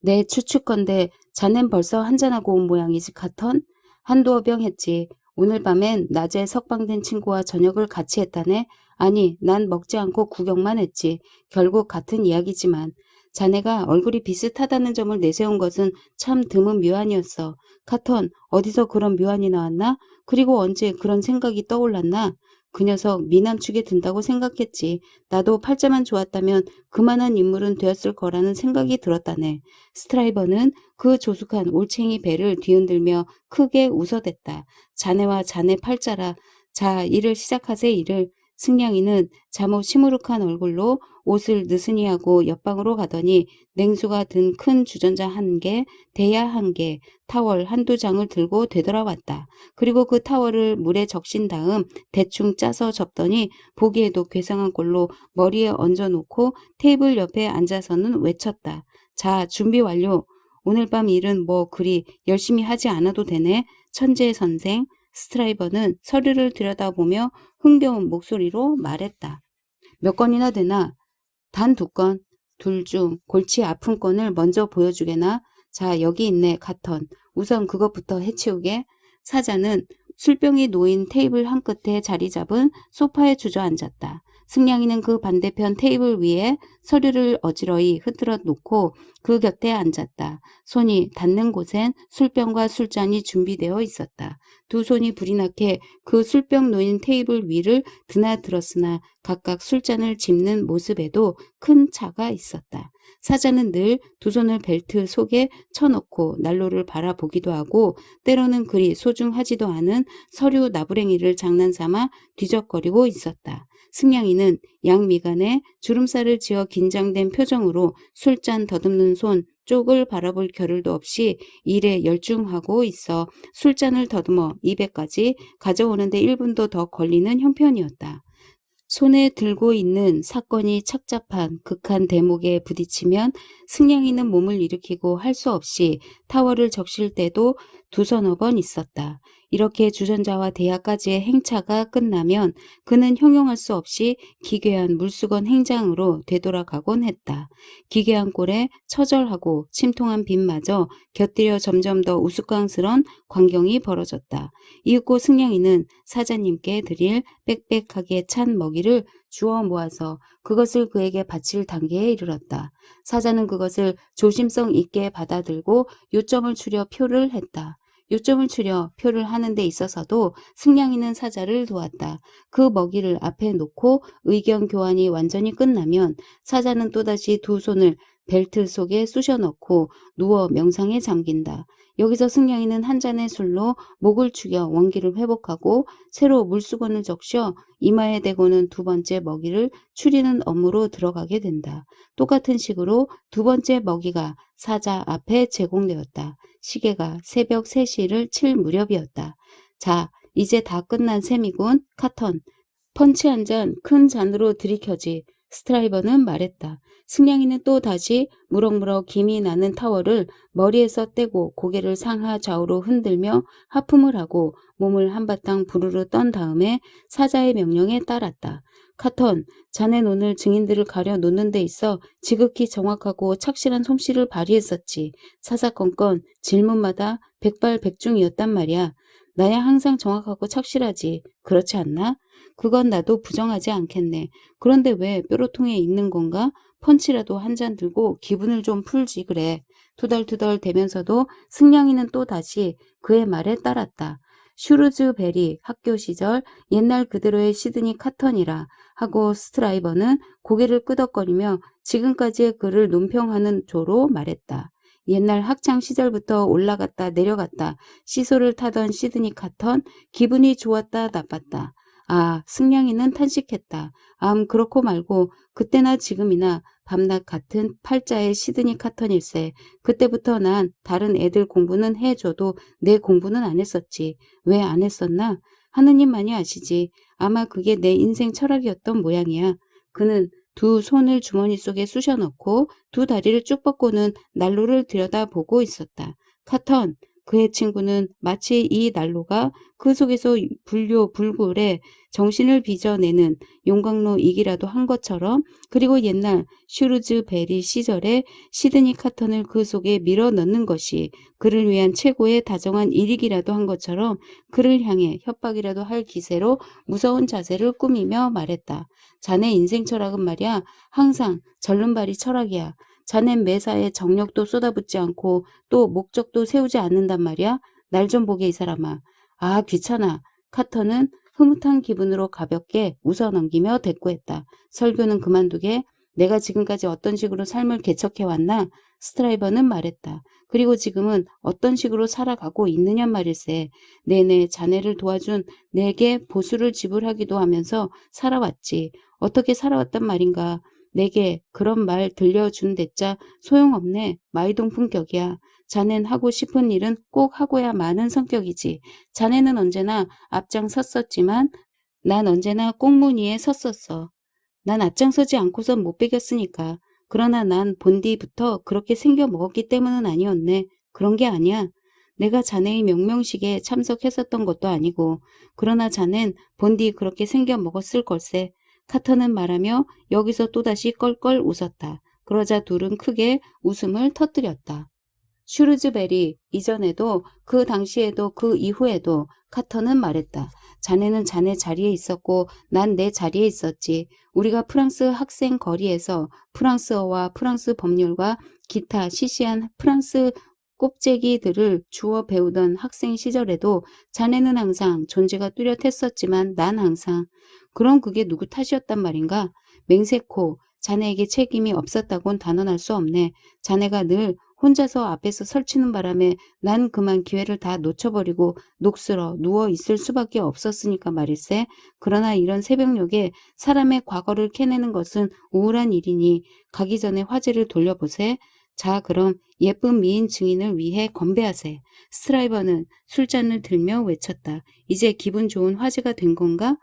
[SPEAKER 1] 내 추측건데 자넨 벌써 한잔하고 온 모양이지 카턴? 한두어 병 했지. 오늘 밤엔 낮에 석방된 친구와 저녁을 같이 했다네. 아니, 난 먹지 않고 구경만 했지. 결국 같은 이야기지만. 자네가 얼굴이 비슷하다는 점을 내세운 것은 참 드문 묘안이었어. 카턴, 어디서 그런 묘안이 나왔나? 그리고 언제 그런 생각이 떠올랐나? 그 녀석 미남축에 든다고 생각했지. 나도 팔자만 좋았다면 그만한 인물은 되었을 거라는 생각이 들었다네. 스트라이버는 그 조숙한 올챙이 배를 뒤흔들며 크게 웃어댔다. 자네와 자네 팔자라. 자, 일을 시작하세 일을. 승냥이는 잠옷 시무룩한 얼굴로 옷을 느슨히 하고 옆방으로 가더니 냉수가 든 큰 주전자 1개, 대야 1개, 타월 한두 장을 들고 되돌아왔다. 그리고 그 타월을 물에 적신 다음 대충 짜서 접더니 보기에도 괴상한 꼴로 머리에 얹어놓고 테이블 옆에 앉아서는 외쳤다. 자, 준비 완료. 오늘 밤 일은 뭐 그리 열심히 하지 않아도 되네. 천재 선생. 스트라이버는 서류를 들여다보며 흥겨운 목소리로 말했다. 몇 건이나 되나? 단 2건. 둘 중 골치 아픈 건을 먼저 보여주게나? 자, 여기 있네, 카턴. 우선 그것부터 해치우게. 사자는 술병이 놓인 테이블 한끝에 자리 잡은 소파에 주저앉았다. 승냥이는 그 반대편 테이블 위에 서류를 어지러이 흐트러 놓고 그 곁에 앉았다. 손이 닿는 곳엔 술병과 술잔이 준비되어 있었다. 두 손이 불이 나게 그 술병 놓인 테이블 위를 드나들었으나 각각 술잔을 짚는 모습에도 큰 차가 있었다. 사자는 늘 두 손을 벨트 속에 쳐놓고 난로를 바라보기도 하고 때로는 그리 소중하지도 않은 서류 나부랭이를 장난삼아 뒤적거리고 있었다. 승냥이는 양미간에 주름살을 지어 긴장된 표정으로 술잔 더듬는 손 쪽을 바라볼 겨를도 없이 일에 열중하고 있어 술잔을 더듬어 입에까지 가져오는데 1분도 더 걸리는 형편이었다. 손에 들고 있는 사건이 착잡한 극한 대목에 부딪히면 승냥이는 몸을 일으키고 할 수 없이 타워를 적실 때도 2서너 번 있었다. 이렇게 주전자와 대야까지의 행차가 끝나면 그는 형용할 수 없이 기괴한 물수건 행장으로 되돌아가곤 했다. 기괴한 꼴에 처절하고 침통한 빛마저 곁들여 점점 더 우스꽝스런 광경이 벌어졌다. 이윽고 승냥이는 사자님께 드릴 빽빽하게 찬 먹이를 주워 모아서 그것을 그에게 바칠 단계에 이르렀다. 사자는 그것을 조심성 있게 받아들고 요점을 추려 표를 했다. 요점을 추려 표를 하는 데 있어서도 승냥이는 사자를 도왔다. 그 먹이를 앞에 놓고 의견 교환이 완전히 끝나면 사자는 또다시 두 손을 벨트 속에 쑤셔 넣고 누워 명상에 잠긴다. 여기서 승냥이는 한 잔의 술로 목을 축여 원기를 회복하고 새로 물수건을 적셔 이마에 대고는 2번째 먹이를 추리는 업무로 들어가게 된다. 똑같은 식으로 2번째 먹이가 사자 앞에 제공되었다. 시계가 새벽 3시를 칠 무렵이었다. 자, 이제 다 끝난 셈이군, 카턴. 펀치 한 잔 큰 잔으로 들이켜지. 스트라이버는 말했다. 승냥이는 또 다시 무럭무럭 김이 나는 타월을 머리에서 떼고 고개를 상하 좌우로 흔들며 하품을 하고 몸을 한바탕 부르르 떤 다음에 사자의 명령에 따랐다. 카턴, 자넨 오늘 증인들을 가려 놓는 데 있어 지극히 정확하고 착실한 솜씨를 발휘했었지. 사사건건 질문마다 백발백중이었단 말이야. 나야 항상 정확하고 착실하지. 그렇지 않나? 그건 나도 부정하지 않겠네. 그런데 왜 뾰로통에 있는 건가? 펀치라도 한 잔 들고 기분을 좀 풀지 그래. 투덜투덜 대면서도 승냥이는 또 다시 그의 말에 따랐다. 슈르즈베리 학교 시절 옛날 그대로의 시드니 카턴이라 하고 스트라이버는 고개를 끄덕거리며 지금까지의 그를 논평하는 조로 말했다. 옛날 학창 시절부터 올라갔다 내려갔다 시소를 타던 시드니 카턴 기분이 좋았다 나빴다. 아, 승냥이는 탄식했다. 그렇고 말고 그때나 지금이나 밤낮 같은 팔자의 시드니 카턴일세. 그때부터 난 다른 애들 공부는 해줘도 내 공부는 안 했었지. 왜 안 했었나? 하느님만이 아시지. 아마 그게 내 인생 철학이었던 모양이야. 그는 두 손을 주머니 속에 쑤셔 넣고 두 다리를 쭉 뻗고는 난로를 들여다보고 있었다. 카턴, 그의 친구는 마치 이 난로가 그 속에서 불교불굴에 정신을 빚어내는 용광로 이기라도 한 것처럼 그리고 옛날 슈르즈베리 시절에 시드니 카턴을 그 속에 밀어 넣는 것이 그를 위한 최고의 다정한 일이기라도 한 것처럼 그를 향해 협박이라도 할 기세로 무서운 자세를 꾸미며 말했다. 자네 인생 철학은 말이야 항상 절름발이 철학이야. 자넨 매사에 정력도 쏟아붓지 않고 또 목적도 세우지 않는단 말이야. 날 좀 보게 이 사람아. 아 귀찮아. 카터는 흐뭇한 기분으로 가볍게 웃어넘기며 대꾸했다. 설교는 그만두게. 내가 지금까지 어떤 식으로 삶을 개척해왔나? 스트라이버는 말했다. 그리고 지금은 어떤 식으로 살아가고 있느냐 말일세. 내내 자네를 도와준 내게 보수를 지불하기도 하면서 살아왔지. 어떻게 살아왔단 말인가. 내게 그런 말 들려준 대자 소용없네. 마이동풍격이야. 자넨 하고 싶은 일은 꼭 하고야 마는 성격이지. 자네는 언제나 앞장섰었지만 난 언제나 꽁무니에 섰었어. 난 앞장서지 않고선 못 베겼으니까. 그러나 난 본디부터 그렇게 생겨 먹었기 때문은 아니었네. 그런 게 아니야. 내가 자네의 명명식에 참석했었던 것도 아니고. 그러나 자넨 본디 그렇게 생겨 먹었을 걸세. 카터는 말하며 여기서 또다시 껄껄 웃었다. 그러자 둘은 크게 웃음을 터뜨렸다. 슈르즈베리 이전에도 그 당시에도 그 이후에도 카터는 말했다. 자네는 자네 자리에 있었고 난 내 자리에 있었지. 우리가 프랑스 학생 거리에서 프랑스어와 프랑스 법률과 기타 시시한 프랑스 꼽재기들을 주워 배우던 학생 시절에도 자네는 항상 존재가 뚜렷했었지만 난 항상 그럼 그게 누구 탓이었단 말인가? 맹세코 자네에게 책임이 없었다곤 단언할 수 없네. 자네가 늘 혼자서 앞에서 설치는 바람에 난 그만 기회를 다 놓쳐버리고 녹슬어 누워 있을 수밖에 없었으니까 말일세. 그러나 이런 새벽녘에 사람의 과거를 캐내는 것은 우울한 일이니 가기 전에 화제를 돌려보세. 자 그럼 예쁜 미인 증인을 위해 건배하세. 스트라이버는 술잔을 들며 외쳤다. 이제 기분 좋은 화제가 된 건가?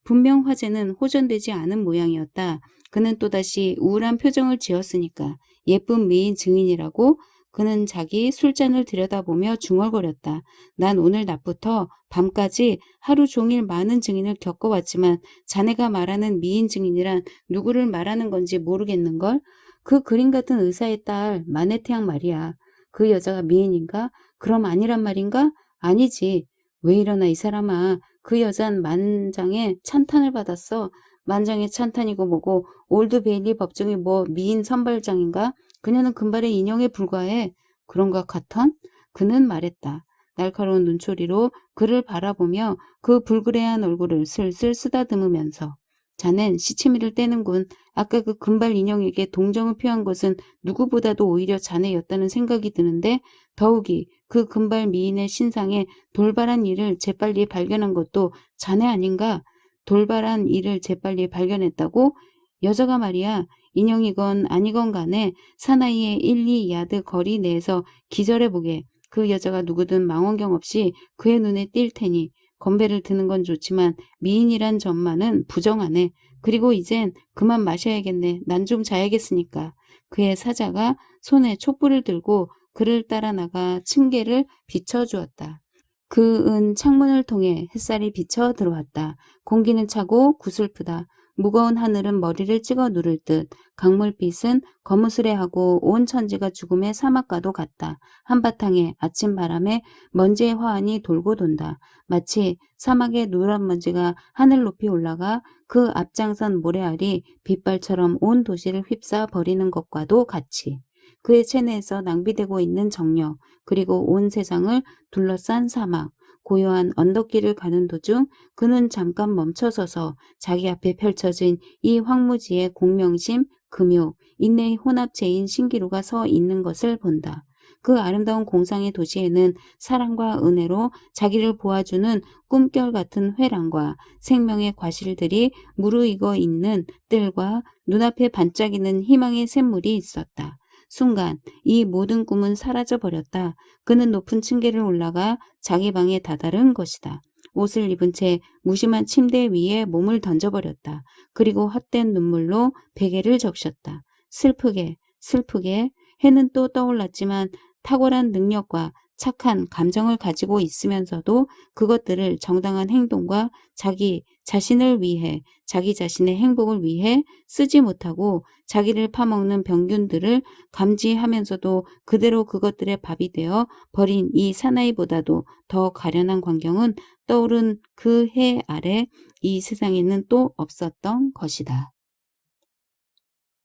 [SPEAKER 1] 분명 화제는 호전되지 않은 모양이었다. 그는 또다시 우울한 표정을 지었으니까 예쁜 미인 증인이라고 그는 자기 술잔을 들여다보며 중얼거렸다. 난 오늘 낮부터 밤까지 하루 종일 많은 증인을 겪어왔지만 자네가 말하는 미인 증인이란 누구를 말하는 건지 모르겠는걸? 그 그림 같은 의사의 딸 마네테양 말이야. 그 여자가 미인인가? 그럼 아니란 말인가? 아니지. 왜 이러나 이 사람아. 그 여잔 만장의 찬탄을 받았어. 만장의 찬탄이고 뭐고 올드 베일리 법정이 뭐 미인 선발장인가? 그녀는 금발의 인형에 불과해. 그런가 카턴? 그는 말했다. 날카로운 눈초리로 그를 바라보며 그 불그레한 얼굴을 슬슬 쓰다듬으면서 자넨 시치미를 떼는군. 아까 그 금발 인형에게 동정을 표한 것은 누구보다도 오히려 자네였다는 생각이 드는데 더욱이 그 금발 미인의 신상에 돌발한 일을 재빨리 발견한 것도 자네 아닌가? 돌발한 일을 재빨리 발견했다고? 여자가 말이야. 인형이건 아니건 간에 사나이의 1, 2야드 거리 내에서 기절해보게. 그 여자가 누구든 망원경 없이 그의 눈에 띌 테니 건배를 드는 건 좋지만 미인이란 점만은 부정하네. 그리고 이젠 그만 마셔야겠네. 난 좀 자야겠으니까. 그의 사자가 손에 촛불을 들고 그를 따라 나가 층계를 비춰주었다. 그 은 창문을 통해 햇살이 비쳐 들어왔다. 공기는 차고 구슬프다. 무거운 하늘은 머리를 찍어 누를 듯 강물빛은 거무스레하고 온 천지가 죽음의 사막과도 같다. 한바탕에 아침 바람에 먼지의 화환이 돌고 돈다. 마치 사막의 누런 먼지가 하늘 높이 올라가 그 앞장선 모래알이 빗발처럼 온 도시를 휩싸 버리는 것과도 같이. 그의 체내에서 낭비되고 있는 정력, 그리고 온 세상을 둘러싼 사막, 고요한 언덕길을 가는 도중 그는 잠깐 멈춰서서 자기 앞에 펼쳐진 이 황무지의 공명심, 금욕, 인내의 혼합체인 신기루가 서 있는 것을 본다. 그 아름다운 공상의 도시에는 사랑과 은혜로 자기를 보아주는 꿈결 같은 회랑과 생명의 과실들이 무르익어 있는 뜰과 눈앞에 반짝이는 희망의 샘물이 있었다. 순간 이 모든 꿈은 사라져 버렸다. 그는 높은 층계를 올라가 자기 방에 다다른 것이다. 옷을 입은 채 무심한 침대 위에 몸을 던져버렸다. 그리고 헛된 눈물로 베개를 적셨다. 슬프게 슬프게 해는 또 떠올랐지만 탁월한 능력과 착한 감정을 가지고 있으면서도 그것들을 정당한 행동과 자기 자신을 위해, 자기 자신의 행복을 위해 쓰지 못하고 자기를 파먹는 병균들을 감지하면서도 그대로 그것들의 밥이 되어 버린 이 사나이보다도 더 가련한 광경은 떠오른 그 해 아래 이 세상에는 또 없었던 것이다.